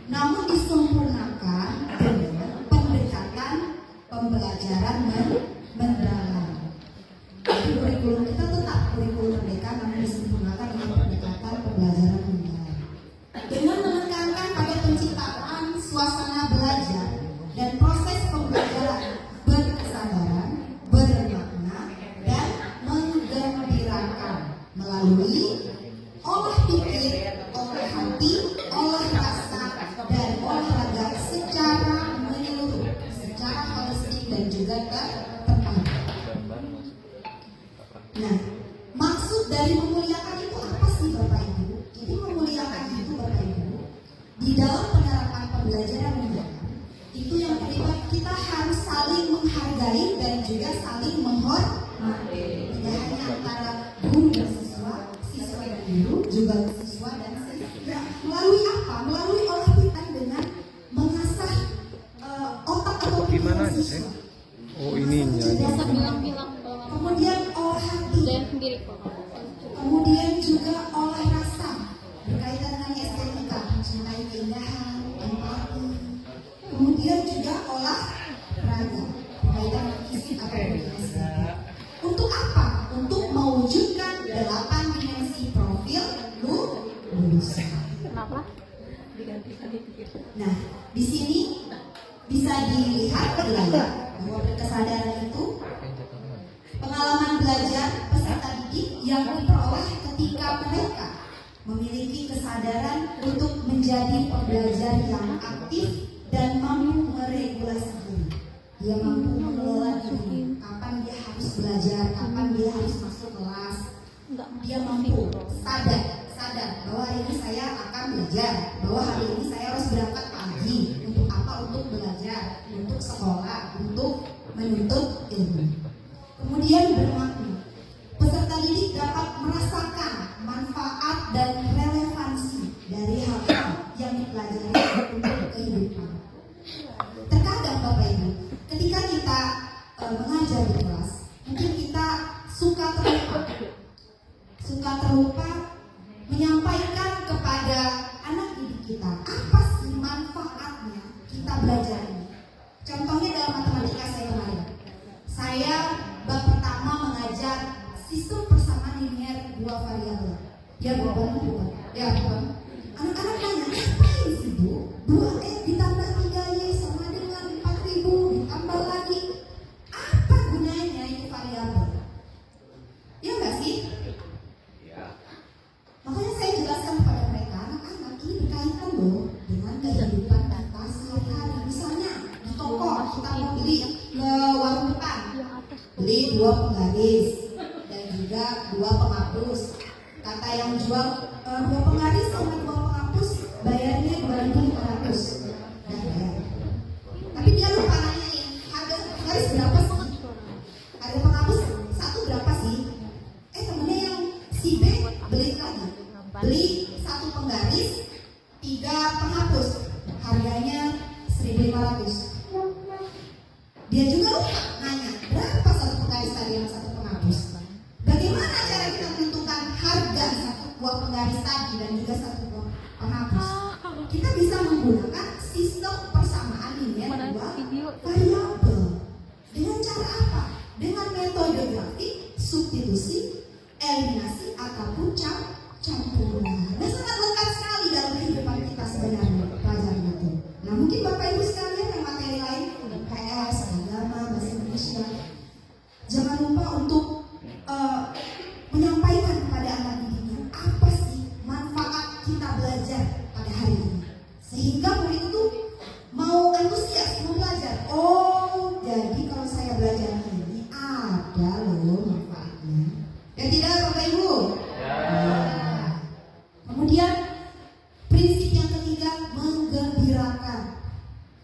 namun disempurnakan dengan pendekatan pembelajaran mendalam. Jadi kurikulum kita tetap kurikulum merdeka, namun disempurnakan dengan pendekatan pembelajaran mendalam. Dengan menekankan pada penciptaan suasana belajar dan proses pembelajaran berkesadaran, bermakna, dan menggembirakan melalui olah pikir, olah hati, olah rasa, dan olahraga secara menyeluruh, secara holistik dan juga terpadu. Nah, maksud dari memuliakan itu apa sih Bapak Ibu? Jadi memuliakan itu Bapak Ibu, di dalam penerapan pembelajaran mendalam itu yang kedua, kita harus saling menghargai dan juga saling menghormati. Tidak hanya antara guru dan siswa, siswa dan guru, juga siswa dan siswa. Melalui apa? Melalui olah pikir dengan mengasah otak atau pikiran siswa. Oh ininya. Bisa bilang-bilang Kemudian olah hati. saya sendiri kok. Kemudian juga olah rasa berkaitan dengan estetika, mencintai keindahan, empati. Kemudian juga olah raga berkaitan dengan fisik atau komunikasi. Untuk apa? Untuk mewujudkan 8 dimensi profil lulusan. Kenapa? Nah, di sini bisa dilihat di layar bahwa berkesadaran itu pengalaman belajar peserta didik yang diperoleh ketika mereka memiliki kesadaran untuk menjadi pembelajar yang aktif dan mampu meregulasi diri. Dia mampu mengelola diri, kapan dia harus belajar, kapan dia harus masuk kelas. Dia mampu sadar bahwa hari ini saya akan belajar, bahwa hari ini saya harus berangkat pagi. Untuk apa? Untuk belajar, untuk sekolah, untuk menuntut ilmu. Kemudian bermakna, peserta didik dapat merasakan manfaat dan relevansi dari hal-hal yang dipelajari untuk kehidupan. Terkadang Bapak Ibu, ketika kita mengajar di kelas, mungkin kita suka terlupa menyampaikan kepada anak didik kita apa sih manfaatnya kita belajar ini. Contohnya dalam matematika saya kemarin, saya bab pertama mengajar sistem persamaan linear 2 variabel. Ya bukan. Anak-anak nanya, ngapain sih Bu? 2x ditambah 3y sama dengan 4000 ditambah lagi. Apa gunanya itu variabel? Ya nggak sih? Makanya saya jelaskan kepada mereka, anak-anak ini berkaitan loh dengan kehidupan kita sehari-hari. Misalnya di toko kita mau beli ke warung depan, beli 2 penggaris dan juga 2 penghapus. Kata yang jual 2 penggaris sama 2 penghapus bayarnya 2.500. Nah, bayar. Tapi dia lupa nanyain harga penggaris berapa sih? Harga penghapus 1 berapa sih? Temennya yang si B beli lagi, beli 1 penggaris 3 penghapus, harganya 1.500. Dia juga lupa nanya berapa 1 penggaris tadi yang 1 penghapus. Bagaimana cara kita menentukan harga 1 buah penggaris tadi dan juga 1 buah penghapus? Kita bisa menggunakan sistem persamaan linear 2 variabel. Dengan cara apa? Dengan metode grafik, substitusi, eliminasi ataupun campuran. Nah, sangat lengkap sekali dalam kehidupan kita sebenarnya pelajaran itu. Nah, mungkin Bapak Ibu sekalian yang materi lain, PS, agama, bahasa Indonesia, jangan lupa untuk menyampaikan kepada anak didiknya apa sih manfaat kita belajar pada hari ini, sehingga murid itu mau antusias mau belajar. Oh, jadi kalau saya belajar ini ada loh manfaatnya. Ya tidak Bapak Ibu? Nah, kemudian prinsip yang ketiga, menggembirakan,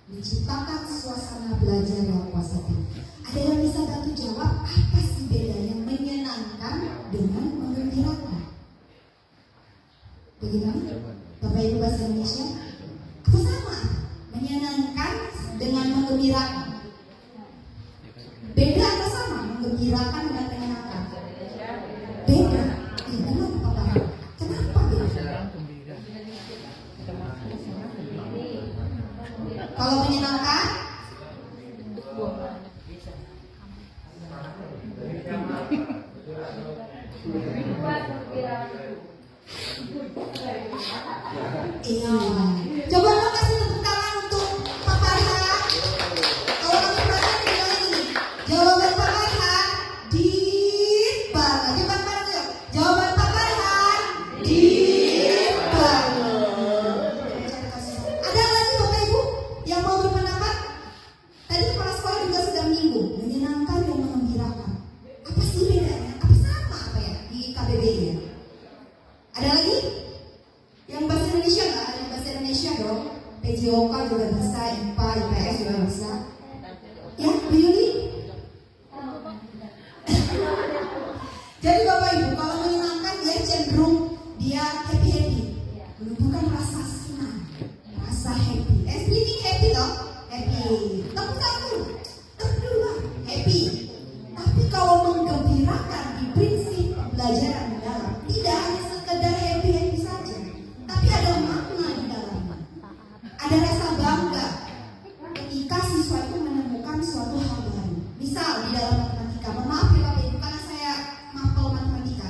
menciptakan suasana belajar yang positif. Ada yang bisa bantu jawab apa sih bedanya menyenangkan dengan menggembirakan? Bagaimana? Bapak Ibu bahasa Indonesia? Apa sama? Menyenangkan dengan menggembirakan. Beda atau sama? Menggembirakan dengan menyenangkan. Beda. Kenapa Bapak? Kenapa beda? Kalau menyenangkan, iya. Coba dong kasih tepuk tangan untuk Pak Farhan. Kalau kamu perhatian bilang ini, jawaban Pak Farhan deep banget. Coba bareng yuk. Jawaban Pak Farhan deep banget. Ada lagi Bapak Ibu yang mau berpendapat? Tadi kepala sekolah juga sudah menyinggung menyenangkan dan menggembirakan. Apa sih bedanya? Apa sama apa ya di KBBI ya? Ada lagi? Yang bahasa Indonesia nggak? Ada yang bahasa Indonesia dong. PJOK juga bisa, IPA, IPS juga bisa. Ya, Bu Yuli? Jadi Bapak Ibu, kalau menyenangkan dia cenderung dia happy-happy, menumbuhkan rasa senang, rasa happy. Speaking happy toh? Happy. Tepuk satu, tepuk dua, happy. Tapi kalau menggembirakan di prinsip pembelajaran mendalam, tidak hanya sekedar happy-happy saja, tapi ada makna di dalamnya. Ada rasa bangga ketika siswa itu menemukan suatu hal baru. Misal di dalam matematika, mohon maaf ya Bapak Ibu karena saya mapel matematika.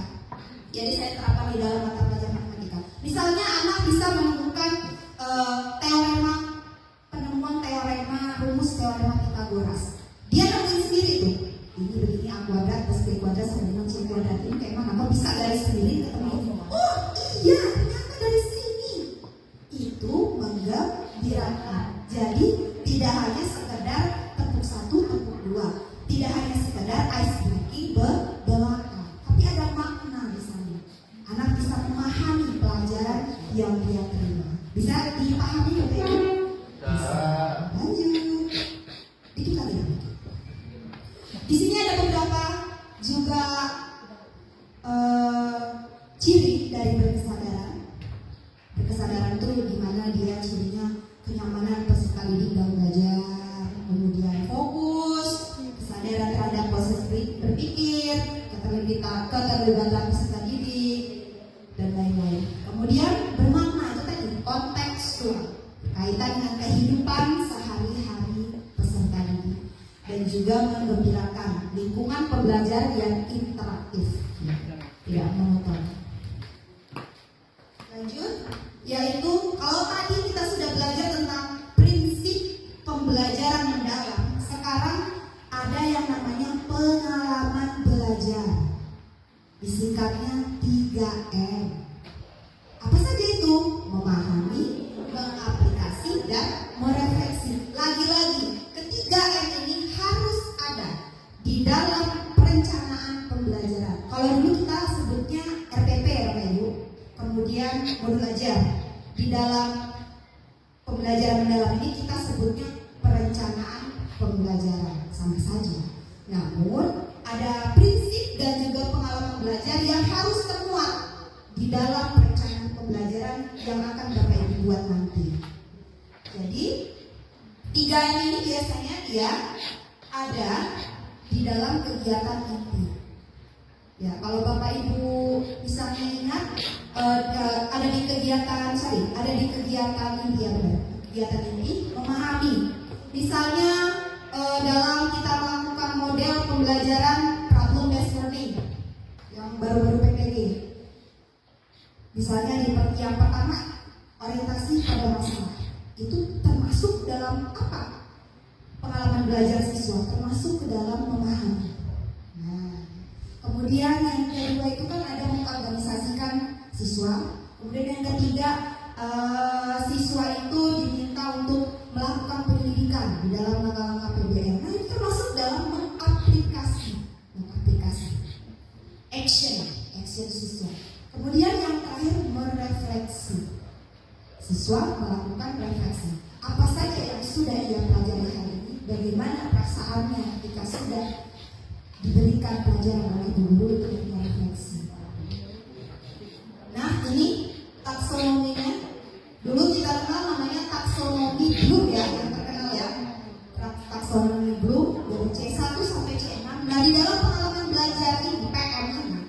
Jadi saya terapkan di dalam mata pelajaran matematika. Misalnya anak bisa menemukan penemuan teorema rumus teorema Pythagoras. Dia nemuin sendiri tuh. Ini begini A kuadrat plus B kuadrat sama dengan C kuadrat ini kayak mana? Kok bisa dari sendiri ketemu ini? Oh iya, ternyata dari sini. Itu menggembirakan. Jadi tidak hanya sekedar tepuk satu, tepuk dua, tidak hanya sekedar ice breaking belaka, tapi ada makna di sana. Anak bisa memahami pelajaran yang dia terima. Bisa dipahami Bapak Ibu? Bisa. Lanjut. Dikit lagi. Di sini ada beberapa juga ciri dari berkesadaran. Berkesadaran itu gimana dia cirinya kenyamanan peserta didik dalam belajar, kemudian fokus, kesadaran terhadap proses berpikir, keterlibatan peserta didik, dan lain-lain. Kemudian bermakna itu tadi kontekstual, kaitan dengan kehidupan sehari-hari peserta didik, dan juga menggembirakan lingkungan pembelajaran yang interaktif, tidak monoton. Lanjut, yaitu kalau tadi kita sudah belajar tentang prinsip pembelajaran mendalam, sekarang ada yang namanya pengalaman belajar, disingkatnya 3M. Apa saja itu? Memahami, mengaplikasi, dan merefleksi. Lagi-lagi, ketiga M ini harus ada di dalam perencanaan pembelajaran. Kalau dulu kita sebutnya RPP ya Bapak Ibu, kemudian modul ajar. Di dalam pembelajaran mendalam ini kita sebutnya perencanaan pembelajaran, sama saja. Namun ada prinsip dan juga pengalaman belajar yang harus termuat di dalam perencanaan pembelajaran yang akan Bapak Ibu buat nanti. Jadi 3M ini biasanya dia ada di dalam kegiatan inti. Ya, kalau Bapak Ibu misalnya ingat ada di kegiatan inti ya benar. Kegiatan inti memahami. Misalnya dalam kita melakukan model pembelajaran problem based learning yang baru-baru PPG. Misalnya yang pertama orientasi pada masalah. Itu termasuk dalam apa? Pengalaman belajar siswa, termasuk ke dalam memahami. Nah, kemudian yang kedua itu kan ada mengorganisasikan siswa. Kemudian yang ketiga, siswa itu diminta untuk melakukan penyelidikan di dalam langkah-langkah PBL. Nah, itu termasuk dalam mengaplikasi action siswa. Kemudian yang terakhir merefleksi. Siswa melakukan refleksi. Apa saja yang sudah ia pelajari hari ini? Bagaimana perasaannya ketika sudah diberikan pelajaran oleh guru itu merefleksi. Nah, ini taksonominya. Dulu kita kenal namanya taksonomi Bloom ya, yang terkenal ya. Taksonomi Bloom dari C1 sampai C6. Nah, di dalam pengalaman belajar ini PM ini,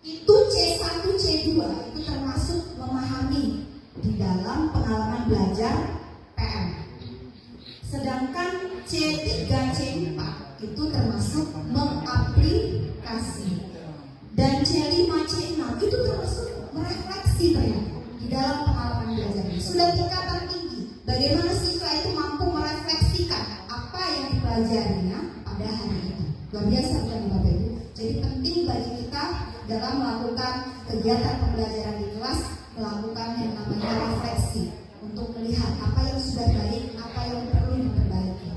itu C1, C2 itu termasuk memahami di dalam pengalaman belajar PM. Sedangkan C3, C4 itu termasuk mengaplikasi. Dan C5, C6 itu termasuk merefleksi ternyata di dalam pengalaman belajar ini. Sudah tingkatan tinggi. Bagaimana siswa itu mampu merefleksikan apa yang dipelajarinya pada hari itu. Luar biasa bukan Bapak Ibu. Jadi penting bagi kita dalam melakukan kegiatan pembelajaran di kelas, melakukan yang namanya refleksi untuk melihat apa yang sudah baik, apa yang perlu diperbaiki.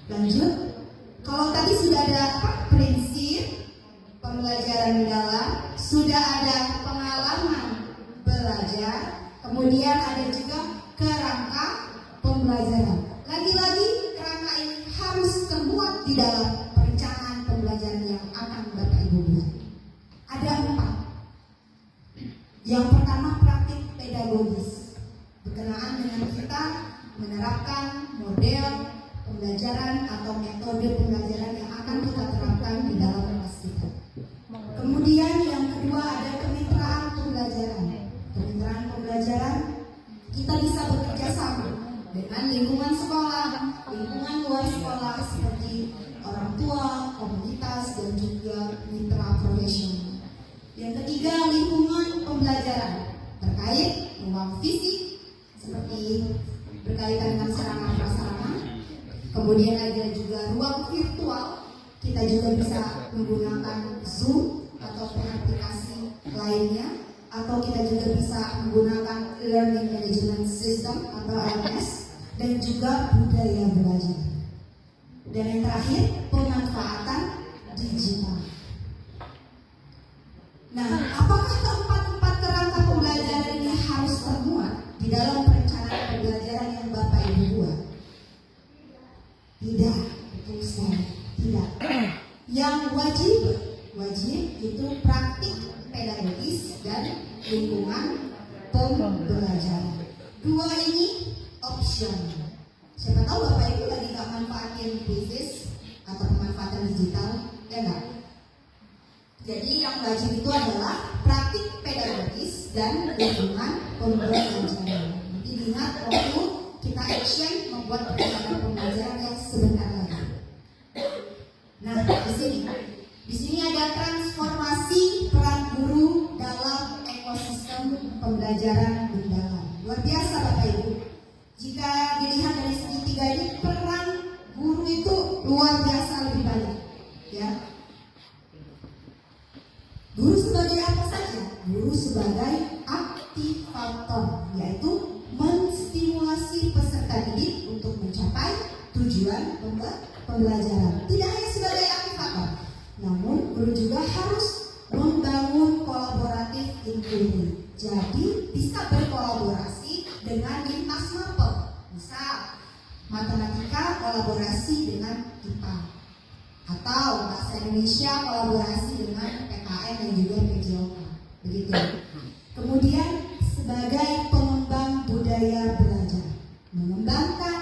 Lanjut, kalau tadi sudah ada prinsip pembelajaran mendalam, sudah ada pengalaman belajar, kemudian ada juga kerangka pembelajaran. Lagi-lagi kerangka ini harus termuat di dalam perencanaan pembelajaran yang akan Bapak Ibu buat. Ada 4. Yang pertama, praktik pedagogis, berkenaan dengan kita menerapkan model pembelajaran atau metode pembelajaran yang akan kita terapkan di dalam kelas kita. Kemudian yang kedua ada kemitraan pembelajaran. Kemitraan pembelajaran, kita bisa bekerja sama dengan lingkungan sekolah, lingkungan luar sekolah seperti orang tua, komunitas, dan juga mitra profesional. Yang ketiga, lingkungan pembelajaran terkait ruang fisik seperti berkaitan dengan sarana prasarana. Kemudian ada juga ruang virtual, kita juga bisa menggunakan Zoom atau aplikasi lainnya, atau kita juga bisa menggunakan Learning Management System atau LMS, dan juga budaya belajar. Dan yang terakhir, pemanfaatan digital. Nah, apakah keempat kerangka pembelajaran ini harus termuat di dalam perencanaan pembelajaran yang Bapak Ibu buat? Tidak, betul sekali, tidak. Yang wajib itu praktik pedagogis dan lingkungan pembelajaran. 2 ini opsional. Siapa tahu Bapak Ibu lagi gak manfaatin bisnis atau pemanfaatan digital, ya enggak? Jadi yang wajib itu adalah praktik pedagogis dan lingkungan pembelajaran. Nanti ingat waktu kita action membuat perencanaan pembelajaran yang sebentar lagi. Nah, di sini ada transformasi peran guru dalam ekosistem pembelajaran mendalam. Luar biasa Bapak Ibu. Jika dilihat dari segitiga ini, peran guru itu luar biasa lebih banyak, ya. Guru sebagai apa saja? Guru sebagai aktivator, yaitu menstimulasi peserta didik untuk mencapai tujuan pembelajaran. Tidak hanya sebagai aktivator, namun guru juga harus membangun kolaboratif inklusif. Jadi bisa berkolaborasi dengan lintas mapel. Misal matematika kolaborasi dengan IPA, atau bahasa Indonesia kolaborasi dengan PKN dan juga PJOK. Begitu. Kemudian sebagai pengembang budaya belajar, mengembangkan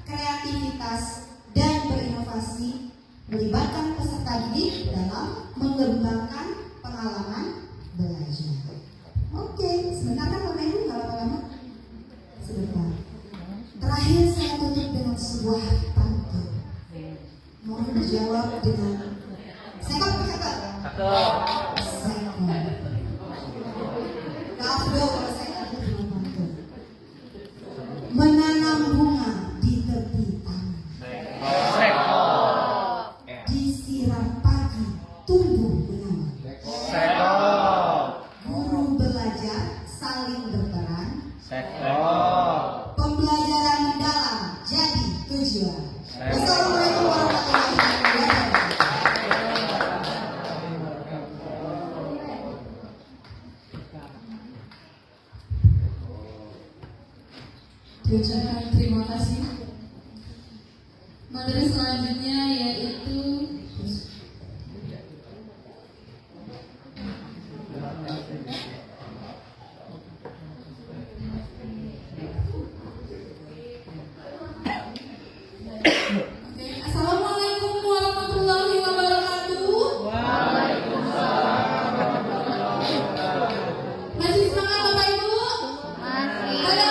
kreativitas dan berinovasi, melibatkan peserta didik dalam mengembangkan pengalaman belajar. Oke, sebentar kan Bapak Ibu, nggak lama-lama? Sebentar. Terakhir saya tutup dengan sebuah pantun. Mohon dijawab dengan sekon. Sekon. Gaflo kalau saya tutup dengan pantun. Menanam bunga di tepi taman. Disiram pagi tumbuh benang. Guru belajar saling berperan. Pembelajaran mendalam jadi tujuan. Wassalamualaikum warahmatullahi wabarakatuh. Diucapkan terima kasih. Materi selanjutnya yaitu Assalamualaikum warahmatullahi wabarakatuh. Masih semangat Bapak Ibu? Masih. Ada?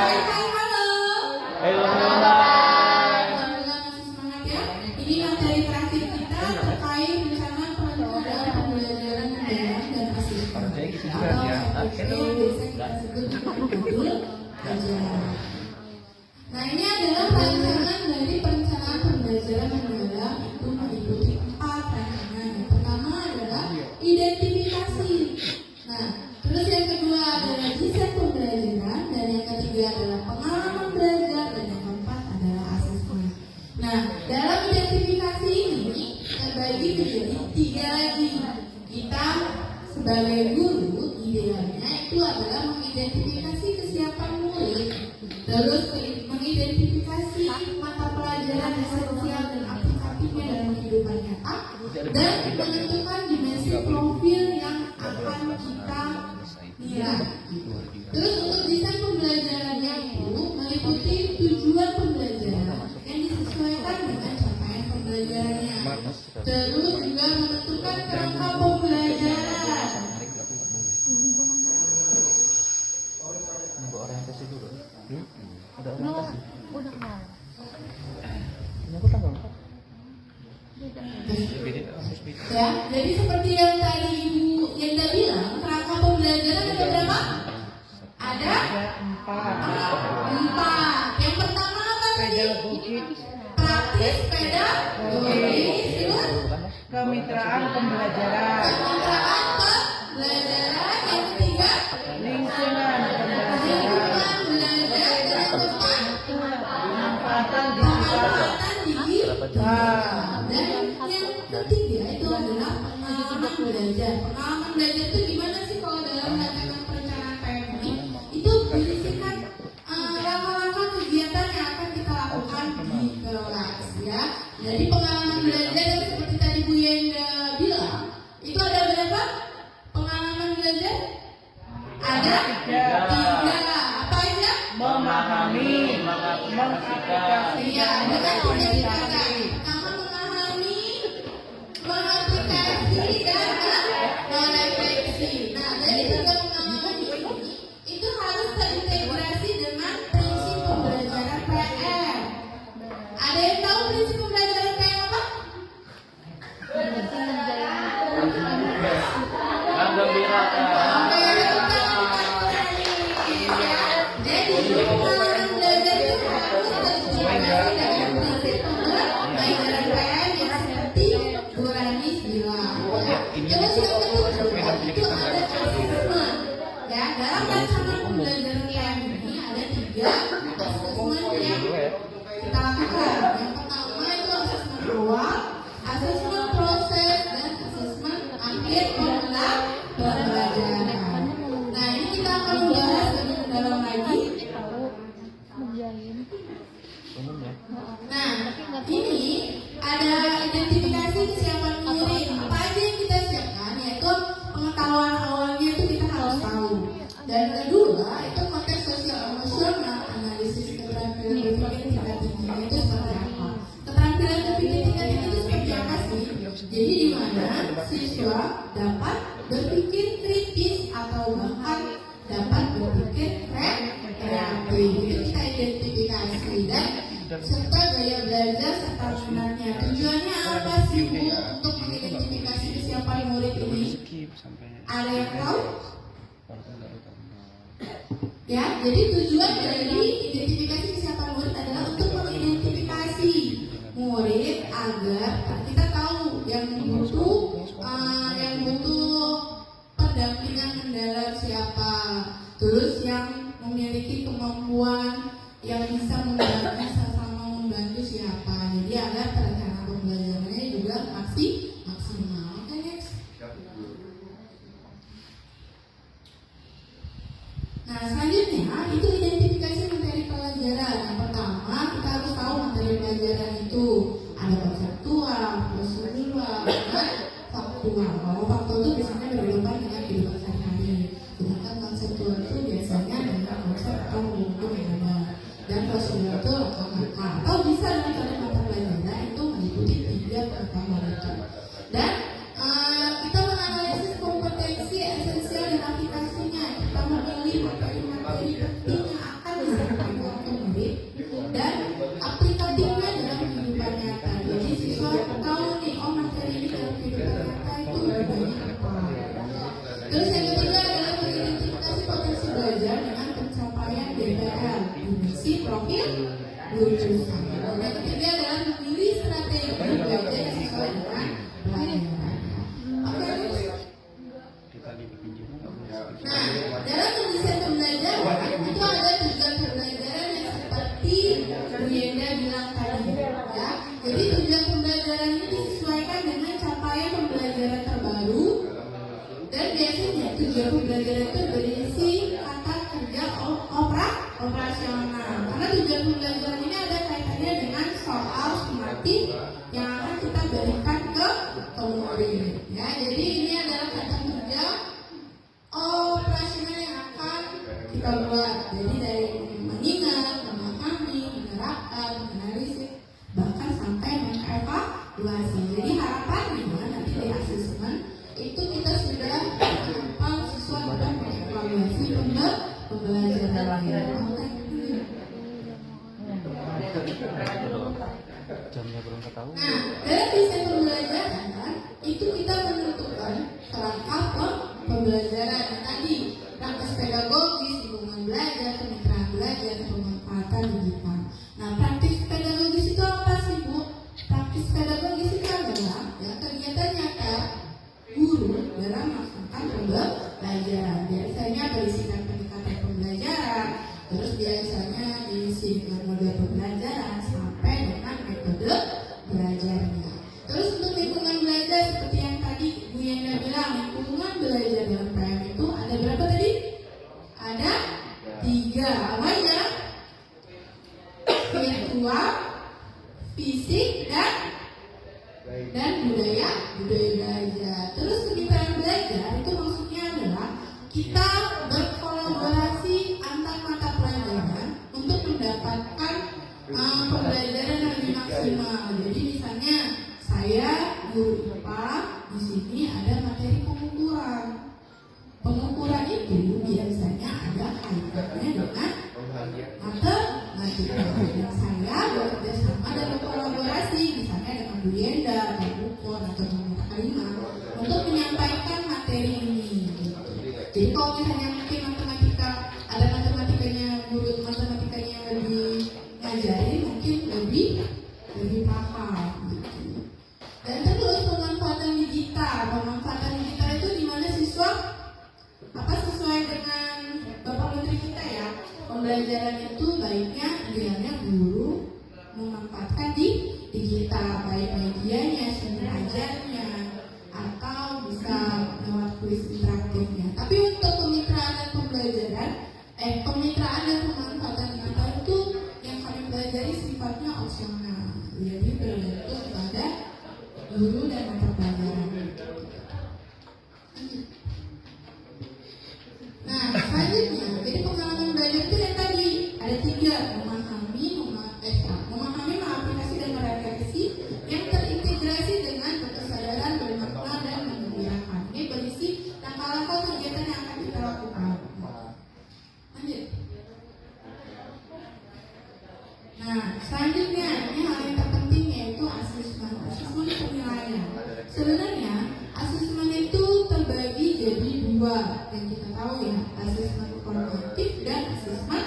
Baik. disebut dengan modul pelajaran. Nah, ini adalah rancangan dari perencanaan pembelajaran mendalam itu meliputi 4 rancangan. Yang pertama adalah identifikasi. Nah, terus yang kedua adalah desain pembelajaran, dan yang ketiga adalah pengalaman belajar, dan yang keempat adalah asesmen. Nah, dalam identifikasi ini terbagi menjadi 3 lagi. Kita sebagai guru idealnya itu adalah mengidentifikasi kesiapan murid, terus mengidentifikasi mata pelajaran esensial dan aplikatifnya dalam kehidupan nyata, dan menentukan dimensi profil yang akan kita nilai. Terus untuk desain pembelajarannya itu meliputi tujuan pembelajaran yang disesuaikan dengan capaian pembelajarannya. Terus juga menentukan kerangka pembelajaran. Orientasi dulu. Ada orientasi. Udah mau. Ini aku tanggal 4. Ya, jadi seperti yang tadi Ibu Yenda bilang, kerangka pembelajaran ada berapa? Ada 4. Yang pertama apa tadi? Praktis pedagogis. Terus Kemitraan pembelajaran. kemitraan pembelajaran. Yang ketiga, Lingkungan pembelajaran. lingkungan belajar. Dan yang keempat, Pemanfaatan digital. pemanfaatan digital. Dan yang ketiga itu adalah pengalaman belajar. Pengalaman belajar itu gimana sih kalau dalam rancangan perencanaan PMI? Itu berisikan langkah-langkah kegiatan yang akan kita lakukan di kelas, ya. Jadi pengalaman belajar yang seperti tadi Bu Yenda bilang, itu ada berapa pengalaman belajar? Ada 3. Apa aja? Memahami, mengaplikasi, Iya, dengan identifikasi. Pertama memahami, mengaplikasi, dan merefleksi. Nah, dari 3 pengalaman ini itu harus terintegrasi dengan prinsip pembelajaran PM. Ada yang tahu prinsip pembelajaran PM apa? Oke, jadi pengalaman belajar itu harus terintegrasi dengan prinsip pembelajaran PM yang seperti Bu Ranis bilang. Terus yang kedua itu ada asesmen. Ya, dalam rancangan pembelajaran PM ini ada 3 asesmen yang kita lakukan. Yang pertama itu asesmen awal, asesmen proses, dan asesmen akhir pembelajaran. Nah, ini kita akan membahas lebih mendalam lagi. Nah, ini ada identifikasi kesiapan murid. Apa aja yang kita siapkan, yaitu pengetahuan awalnya itu kita harus tahu. Dan kedua, itu konteks sosial emosional, analisis keterampilan berpikir tingkat tingginya itu seperti apa. Keterampilan berpikir tingkat tinggi itu seperti apa sih? Jadi di mana siswa dapat berpikir kritis atau bahkan dapat berpikir kreatif. Itu kita identifikasi, dan serta gaya belajar serta minatnya. Tujuannya apa sih Bu untuk mengidentifikasi kesiapan murid ini? Ada yang tahu? Ya, jadi tujuan dari identifikasi kesiapan murid adalah untuk mengidentifikasi murid agar kita tahu yang butuh pendampingan mendalam siapa, terus yang memiliki kemampuan yang bisa membantu siapa. Jadi agar perencanaan pembelajarannya juga maksimal. Oke, next. Nah, selanjutnya itu identifikasi materi pelajaran. Yang pertama, kita harus tahu materi pelajaran itu ada konseptual, prosedural, dan faktual. Kalau faktual itu biasanya berhubungan dengan kehidupan sehari-hari. Sedangkan konseptual itu biasanya dengan konsep atau hukum yang ada. Dan prosedural itu langkah-langkah. Atau bisa dengan cara mata pelajaran itu meliputi 3 pertemuan itu. Dan kita menganalisis kompetensi esensial dan aplikasinya. Kita memilih materi-materi penting yang akan disampaikan ke murid dan aplikatifnya dalam kehidupan nyata. Jadi siswa tahu nih, oh materi ini dalam kehidupan nyata itu banyak apa. Terus yang ketiga adalah mengidentifikasi potensi belajar. profil lulusan. Yang ketiga adalah memilih strategi belajar yang sesuai dengan pelajaran. Oke, terus. Nah, dalam mendesain pembelajaran itu ada tujuan pembelajaran yang seperti Bu Yenda bilang tadi, ya. Jadi tujuan pembelajaran ini disesuaikan dengan capaian pembelajaran terbaru, dan biasanya tujuan pembelajaran itu berisi kata kerja operasional. Karena tujuan pembelajaran ini ada kaitannya dengan soal tematik yang akan kita berikan ke murid. Ya, jadi ini adalah kata kerja operasional yang akan kita buat. Jadi dari mengingat, memahami, menerapkan, menganalisis, bahkan sampai mengevaluasi. Jadi harapannya nanti di asesmen itu kita sudah hafal sesuai dengan mengevaluasi pembelajaran. Jamnya belum ketahuan. Nah, dalam desain pembelajaran itu kita menentukan kerangka pembelajaran yang tadi, praktis pedagogis, lingkungan belajar, kemitraan belajar, dan pemanfaatan digital. Nah, praktis pedagogis itu apa sih, Bu? Praktis pedagogis itu adalah ya, kegiatan nyata guru dalam melaksanakan pembelajaran. Biasanya berisikan pendekatan pembelajaran, terus biasanya diisi dengan model pembelajaran sampai dengan metode belajarnya. Terus untuk lingkungan belajar seperti yang tadi Bu Yenda bilang, lingkungan belajar dalam PM itu ada berapa tadi? Ada 3. Apa ya? Virtual, fisik, dan budaya belajar. Terus kemitraan belajar itu maksudnya adalah kita berkolaborasi antar mata pelajaran untuk mendapatkan pembelajaran yang lebih maksimal. Jadi misalnya saya guru IPA, di sini ada materi pengukuran. Pengukuran itu biasanya ada kaitannya dengan matematika. Dan saya bekerja sama dan berkolaborasi misalnya dengan Bu Yenda atau Bu Kon atau Bu Karima untuk menyampaikan materi ini. Jadi kalau misalnya mungkin matematika ada matematikanya, guru matematikanya lebih ngajarin mungkin lebih paham. Dan terus pemanfaatan digital itu di mana siswa sesuai dengan Bapak Menteri kita ya, pembelajaran itu baiknya idealnya guru memanfaatkan di digital, baik medianya, sumber ajarnya, atau bisa lewat kuis interaktifnya. Tapi untuk kemitraan dan pembelajaran, kemitraan dan pemanfaatan digital itu yang kami pelajari sifatnya opsional. Jadi bergantung pada guru dan mata pelajaran. Nah, selanjutnya, jadi pengalaman belajar itu yang tadi ada 3, memahami, mengaplikasi dan merefleksi yang terintegrasi dengan kesadaran bermakna dan menggembirakan. Ini berisi langkah-langkah kegiatan yang akan kita lakukan. Lanjut. Nah, selanjutnya ini hal yang terpenting yaitu asesmen penilaian. Sebenarnya asesmen itu terbagi jadi 2 yang kita tahu ya, asesmen formatif dan asesmen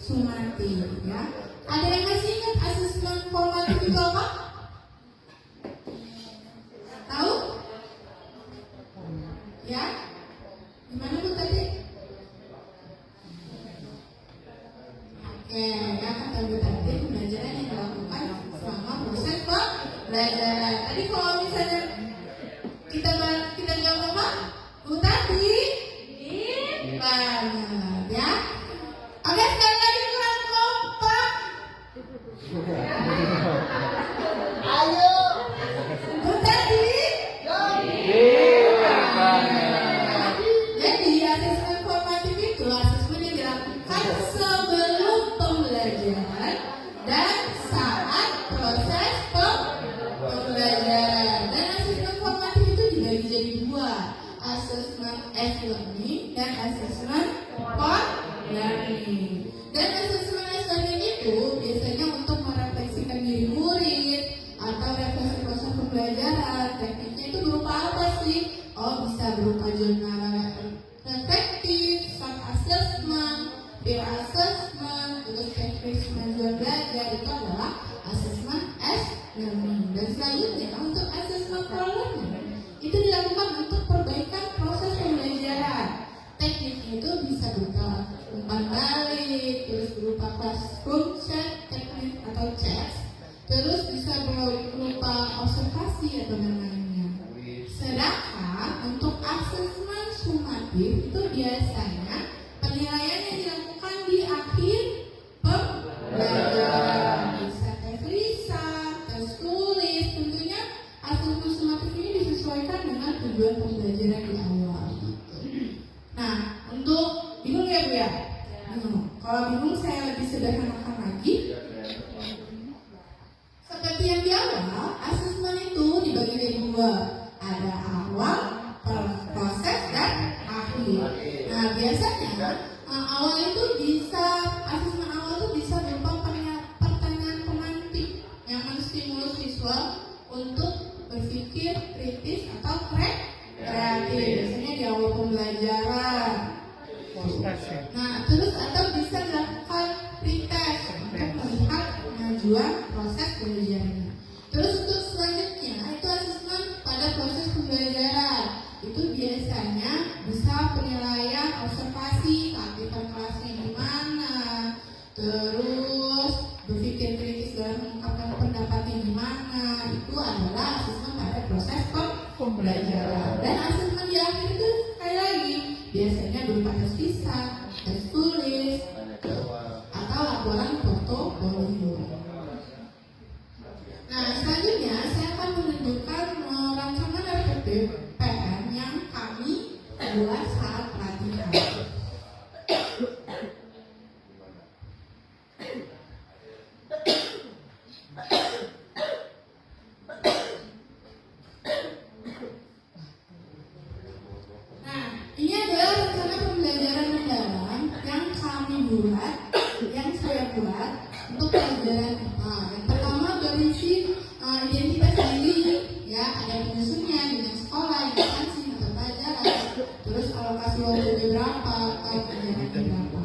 sumatif ya. Ada yang masih ingat asesmen formatif itu apa? Tahu? Ya? Gimana Bu tadi? Oke, ya kata Bu tadi pembelajaran yang dilakukan selama proses pembelajaran. Tadi kalau misalnya kita jawab apa? Bu tadi banget ya. Oke, sekali lagi kurang kompak. Ayo. Bu tadi. Jadi asesmen formatif itu asesmen yang dilakukan sebelum pembelajaran dan saat proses pembelajaran. Dan asesmen formatif itu dibagi jadi 2, asesmen S-learning dan asesmen learning. Dan asesmen S-learning itu biasanya untuk merefleksikan diri murid atau refleksi proses pembelajaran. Tekniknya itu berupa apa sih? Oh, bisa berupa jurnal reflektif, self assessment, peer assessment, terus checklist kemajuan belajar itu adalah asesmen learning. Dan selanjutnya untuk asesmen learning itu dilakukan untuk perbaikan proses pembelajaran. Tekniknya itu bisa berupa umpan balik, terus berupa classroom check, teknik atau checks, terus bisa berupa observasi atau lain-lainnya. Sedangkan untuk asesmen sumatif itu biasanya penilaian yang dilakukan di akhir pembelajaran. Bisa tes lisan, tes tulis, tentunya asesmen sumatif ini disesuaikan dengan tujuan pembelajaran di awal. Nah, untuk bingung ya Bu ya? Bingung. Kalau bingung saya lebih sederhanakan lagi. Seperti yang di awal, asesmen itu dibagi dari dua. Ada awal, proses, dan akhir. Nah, biasanya awal itu bisa, asesmen awal itu bisa berupa pertanyaan pemantik yang menstimulus siswa untuk berpikir kritis atau kreatif. Biasanya di awal pembelajaran. Nah, terus atau bisa dilakukan pretest untuk melihat kemajuan proses belajarnya. Terus untuk selanjutnya itu asesmen pada proses pembelajaran. Itu biasanya bisa penilaian observasi, keaktifan kelasnya gimana, terus berpikir kritis dalam mengungkapkan pendapatnya gimana. Itu adalah asesmen pada proses pembelajaran. Dan asesmen di akhir itu sekali lagi biasanya berupa tes lisan, tes tulis, atau laporan portofolio. Nah, selanjutnya saya akan menunjukkan rancangan RPPM yang kami buat saat pelatihan. Nah, ini adalah rencana pembelajaran mendalam yang kami buat, yang saya buat untuk pelajaran IPA. Yang pertama berisi identitas diri, ya, ada penyusunnya, dengan sekolah, instansi atau pelajaran, terus alokasi waktu berapa, atau pelajarannya berapa.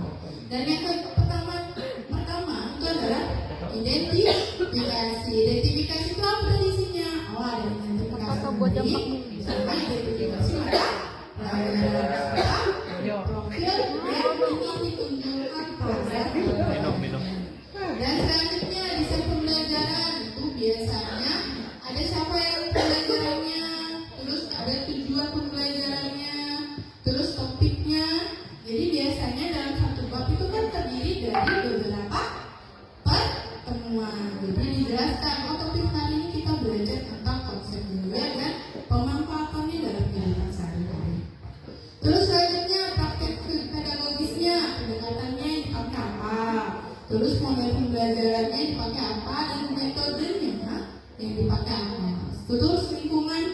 Dan yang pertama itu adalah identifikasi. Identifikasi itu apa tadi isinya? Oh, ada identifikasi diri, misalnya identifikasi maka profil yang ingin ditunjukkan pada Minum. dan selanjutnya desain pembelajaran itu biasanya ada siapa yang pembelajarannya, terus ada tujuan pembelajarannya, terus topiknya. Jadi biasanya dalam satu bab itu kan terdiri dari beberapa pertemuan. Jadi dijelaskan, oh topik hari ini kita belajar tentang konsep belajar dan pemanfaatannya dalam kehidupan sehari-hari. Terus selanjutnya praktek pedagogisnya, pendekatannya dipakai apa, terus model pembelajarannya dipakai apa, dan metodenya yang dipakai apa. Terus lingkungan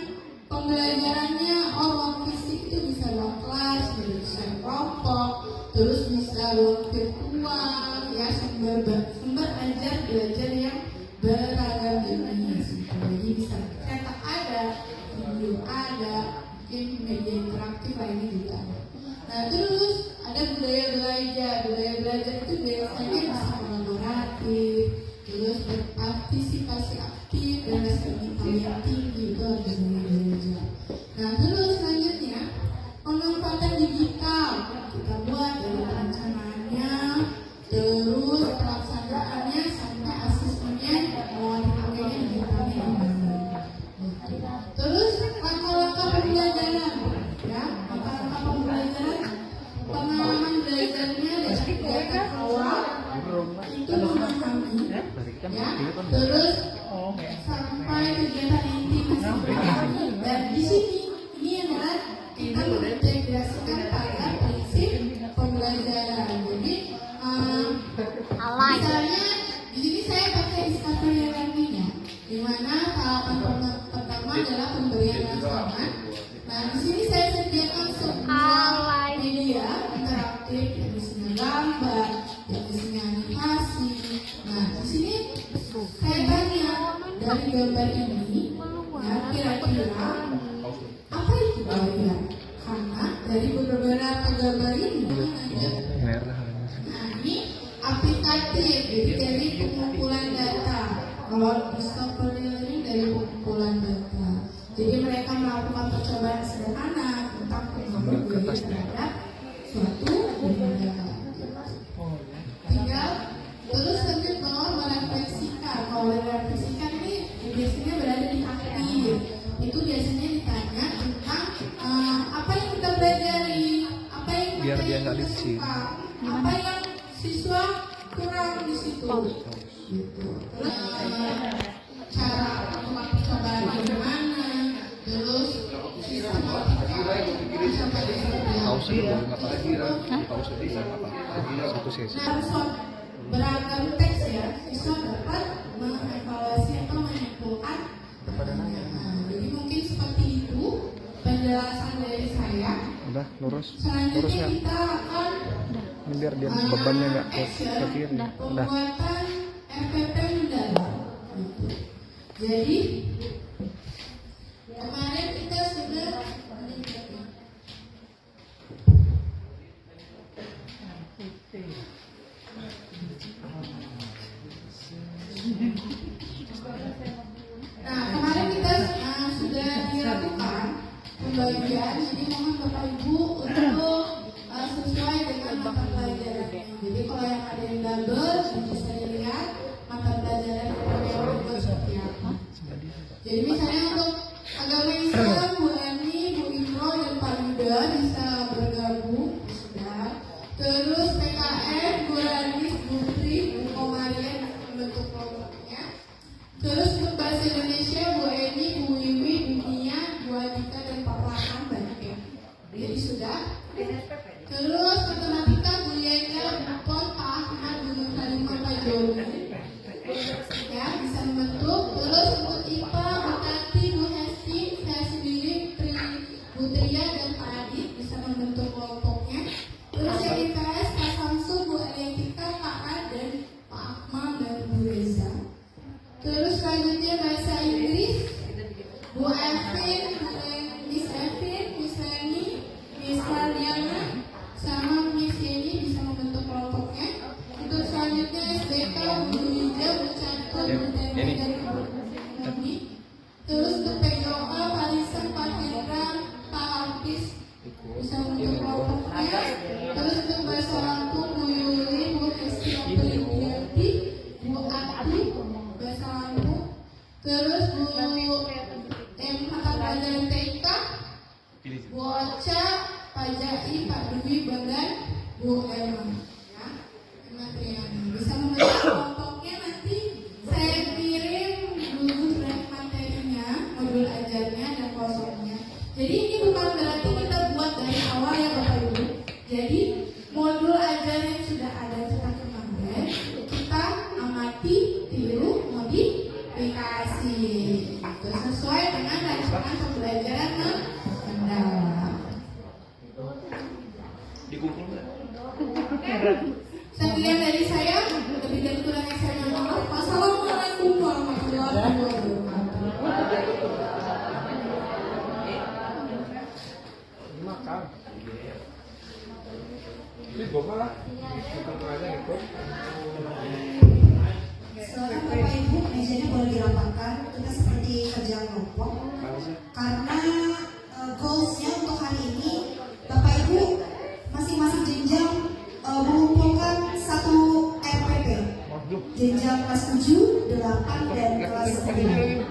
pembelajarannya, oh ruang fisik itu bisa ruang kelas, bisa kelompok, terus bisa ruang virtual, ya sumber ajar belajar yang beragam jenis. Jadi bisa cetak ada, video ada, mungkin media interaktif lainnya juga ada. Nah, terus ada budaya belajar. Budaya belajar itu biasanya bisa kolaboratif, terus berpartisipasi aktif dan rasa ingin tahu yang tinggi, itu ada budaya belajar. Nah, terus selanjutnya pemanfaatan digital kita buat dari perencanaannya, terus pelaksanaannya sampai asesmennya mau dipakainya digitalnya gimana. Terus langkah-langkah pembelajaran, ya, langkah-langkah pembelajaran, pengalaman belajarnya dari kegiatan awal itu memahami, ya, terus sampai kegiatan inti masing-masing. Dan di sini ini adalah kita mengintegrasikan pada prinsip pembelajaran. Jadi misalnya di sini saya pakai discovery learning-nya, di mana tahapan pertama adalah pemberian rangsangan. Nah, di sini saya sediakan sebuah media interaktif yang isinya gambar, yang isinya animasi. Nah, di sini saya tanya dari gambar ini, ya kira-kira apa itu kira-kira? Karena dari beberapa gambar ini, nah ini aplikasi kuantitatif, jadi dari pengumpulan data. Kalau discovery ini dari pengumpulan data. Jadi mereka melakukan percobaan sederhana tentang pengaruh biaya terhadap suatu benda. Tinggal terus lanjut merefleksikan. Kalau merefleksikan ini biasanya berada di akhir. Itu biasanya ditanya tentang apa yang kita pelajari, apa yang Biar dia nggak kita licin. suka, apa yang siswa kurang di situ. Gitu. Terus cara melakukan percobaan bagaimana, terus sistematika percobaan Paus itu boleh nggak apa? Paus itu bisa apa? Satu sesi. Nah, beragam teks ya, siswa dapat mengevaluasi atau menyimpulkan. Jadi mungkin seperti itu penjelasan dari saya. Udah lurus. Selanjutnya kita akan Ini biar dia bebannya nggak ke kiri. Udah. pembuatan RPP mendalam. Jadi kemarin kita sudah kemarin kita sudah dilakukan pembagian. Jadi mohon Bapak Ibu untuk sesuai dengan mata pelajarannya. Jadi kalau yang ada yang double bisa dilihat mata pelajaran yang berubah seperti apa. Jadi misalnya untuk agama Islam, Bu Eni, Bu Imro, dan Pak Yuda bisa bergabung, sudah. Terus PKN, Bu Ranis, Bu Tri, Bu Komarian membentuk kelompoknya. Terus untuk bahasa Indonesia, Bu Eni, Bu Wiwi, Bu Nia, Bu Adita, dan Pak Rahman banyak ya. Jadi sudah. Terus matematika, Bu Yega, Bu Pon, Pak Ahmad, Bu Nurhalimah, Pak Joni. Ya, bisa membentuk. Terus untuk IPA, Bu Tati, Bu Hesti, saya sendiri, Bu Tria, dan Pak Adit bisa membentuk kelompoknya. Terus yang IPS, Pak Samsu, Bu Eletika, Pak Ad, dan Pak Akmal, dan Bu Reza. Terus selanjutnya bahasa Inggris, Bu Evin, Miss Evin, Miss Reni, Miss Mardiana, sama Miss Yeni bisa membentuk kelompoknya. Untuk selanjutnya SBK, Bu Wija, Bu Catur, Bu Temi, dan Bu Noni. Terus untuk PGOA, Pak Lisan, Pak Hendra, Pak Hafiz bisa membentuk kelompoknya. Terus untuk bahasa Lampung, Bu Yuli, Bu Hesti, Bu Lidiati, Bu Ati, bahasa Lampung. Terus Bu mata pelajaran TK, Bu Ocha, Pak Jai, Pak Dwi, dan Bu Emma. Ya, materialnya bisa membentuk kelompoknya. Nanti saya kirim dulu draft materinya, modul ajarnya dan kosongnya. Jadi ini bukan berarti kita buat dari awal ya Bapak Ibu. Jadi modul ajar yang sudah ada kita kemarin kita amati, tiru, modifikasi itu sesuai dengan rancangan pembelajaran mendalam. Dikumpul nggak? Sekian dari saya, lebih dari kurangnya saya mohon maaf. Wassalamualaikum warahmatullahi wabarakatuh. Makan. Ini gopal lah. Bukan aja ikut. Silakan Bapak Ibu, mejanya boleh dirapatkan. Kita seperti kerja kelompok. Karena goalsnya untuk hari ini, Bapak Ibu masing-masing jenjang mengumpulkan satu RPP. Jenjang kelas 7, 8, dan kelas 9.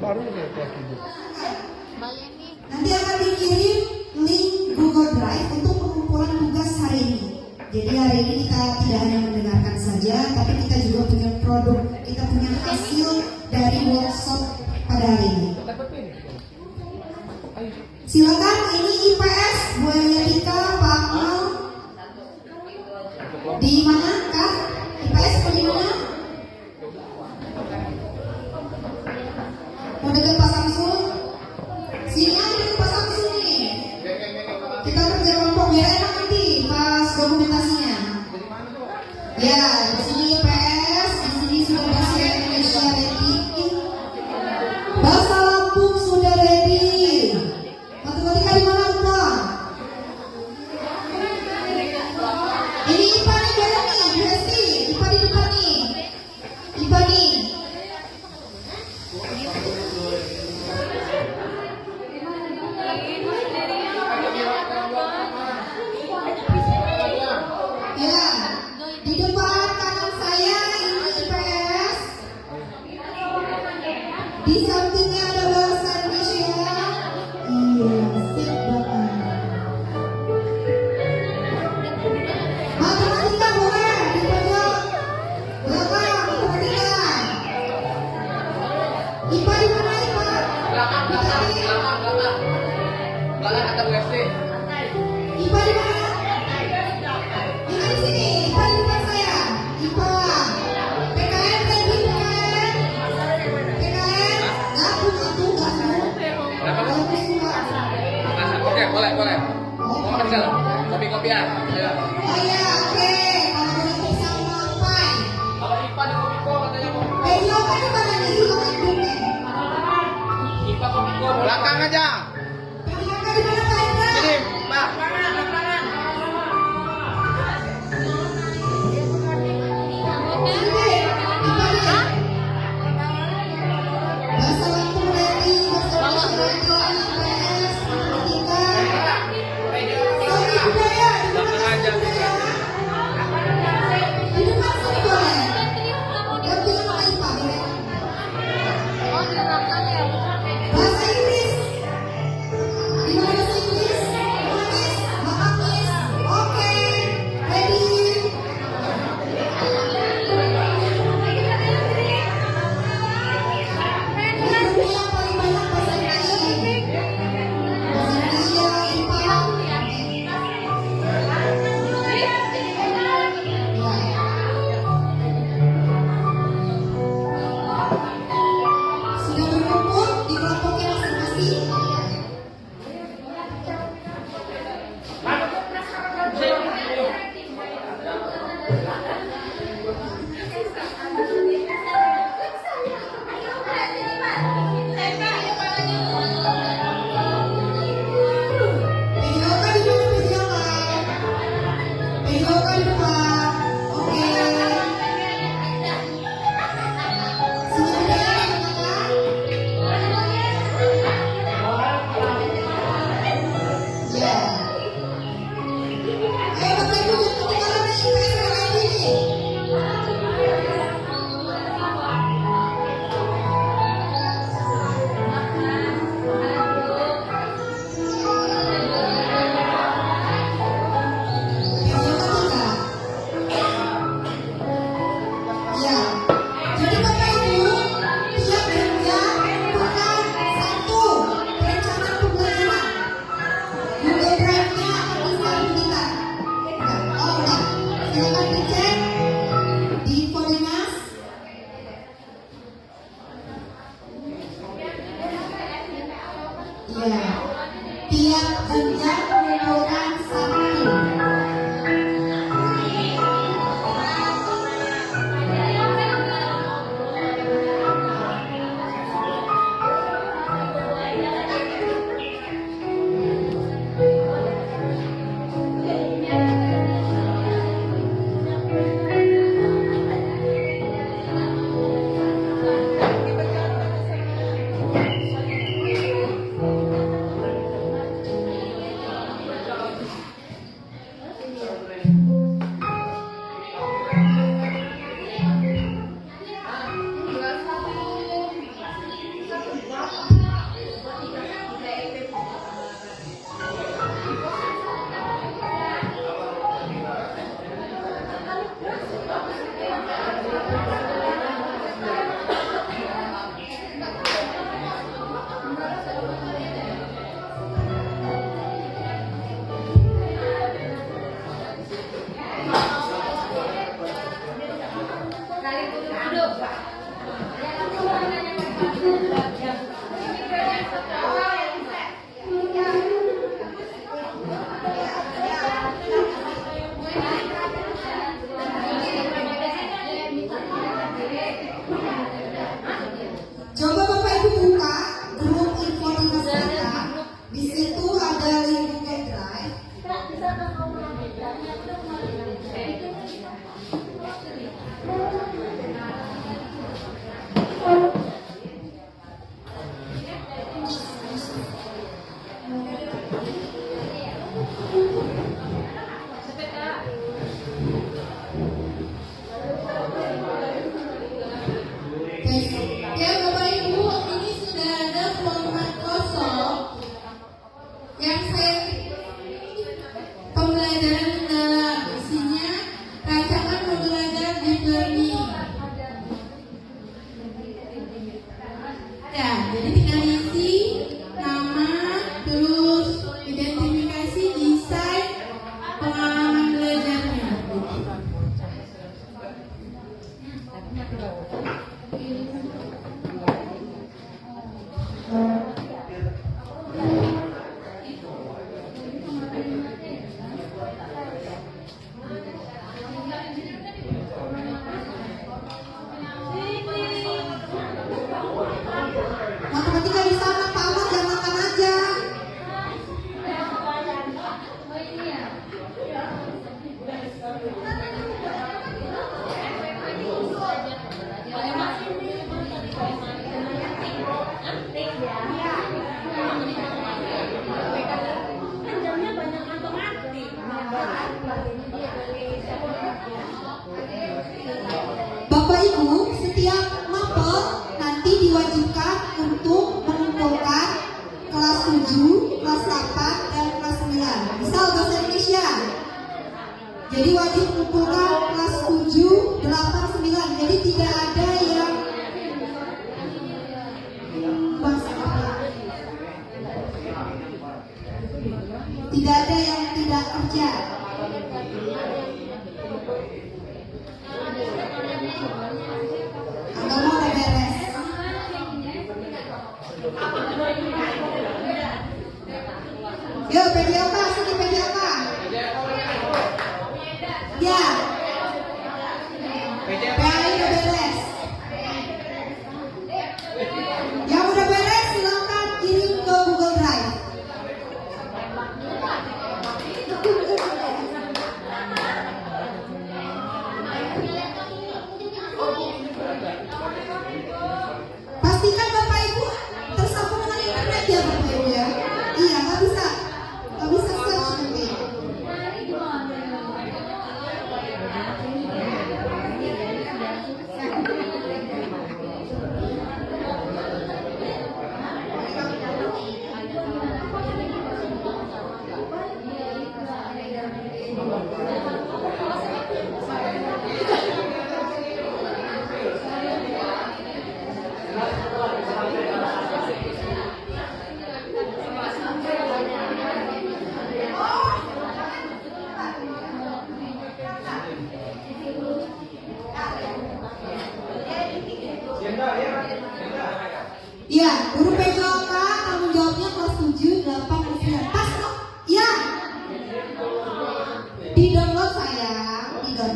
Baru kayak kelas 7. Nanti akan dikirim link Google Drive untuk pengumpulan tugas hari ini. Jadi hari ini kita tidak hanya mendengarkan saja, tapi kita juga punya produk, kita punya hasil dari workshop pada hari ini. Silakan, ini IPS, Bu Eliatika, Pak Akmal. Di mana Kak? IPS atau di mana? Mau dekat Pak Samsul? Sini aja dekat Pak Samsul nih. Kita kerja kelompok biar enak nanti pas dokumentasinya. Ya, di sini IPS, di sini sudah bahasa Indonesia ready. Bahasa Lampung sudah ready. Matematika di mana udah? Ini IPA nih beda nih, Bu Hesti. Videokan di mana videokan? Videokan di depan. Oke. Sini videokan teman-teman. Ya. Ayo Bapak Ibu jangan ketinggalan nih, PSR lagi nih. Videokan juga. Ya. Jadi Bapak Ibu, tiap jenjang bukan satu rencana pembelajaran. Google Drive-nya akan bisa kita. Oh, udah. Silakan dicek di Koordinat. Ya. Tiap jenjang bukan satu. Coba Bapak Ibu buka grup info dinas kita. Di situ ada link Google Drive. Ya Bapak Ibu, ini sudah ada format kosong yang saya pembelajaran mendalam, isinya rancangan pembelajaran deep learning. Ya, jadi tinggal isi nama, terus identifikasi, desain, pengalaman belajarnya. Matematika di sana Pak Ahmad jangan makan aja. Bapak Ibu, setiap mapel nanti diwajibkan untuk mengumpulkan kelas 7, kelas 8, dan kelas 9. Misal bahasa Indonesia. Jadi wajib mengumpulkan kelas 7, 8, 9. Jadi tidak ada yang bahasa apa? Tidak ada yang tidak kerja. Agama udah beres. Yo, PDOK, sini PDOK. Ya,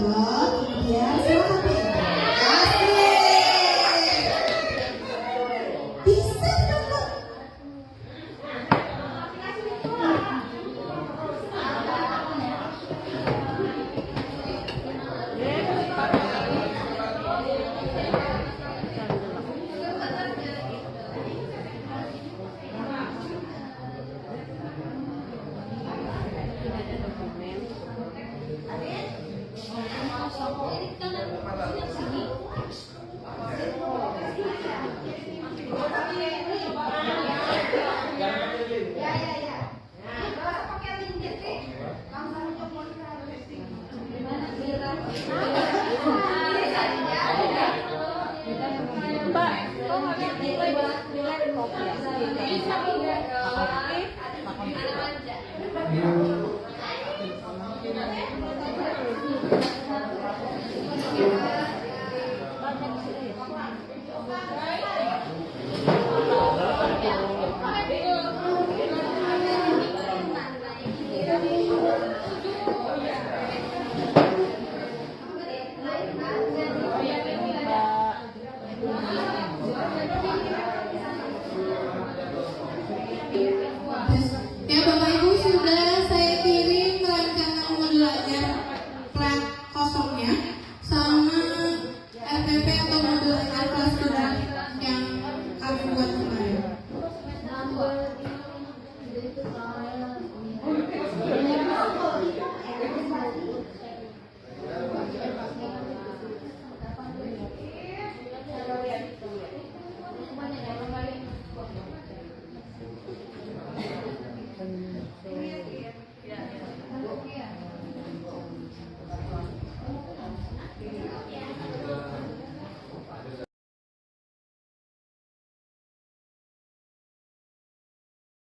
blok, kemudian silakan Pi. Asik. Bisa dong, Bu.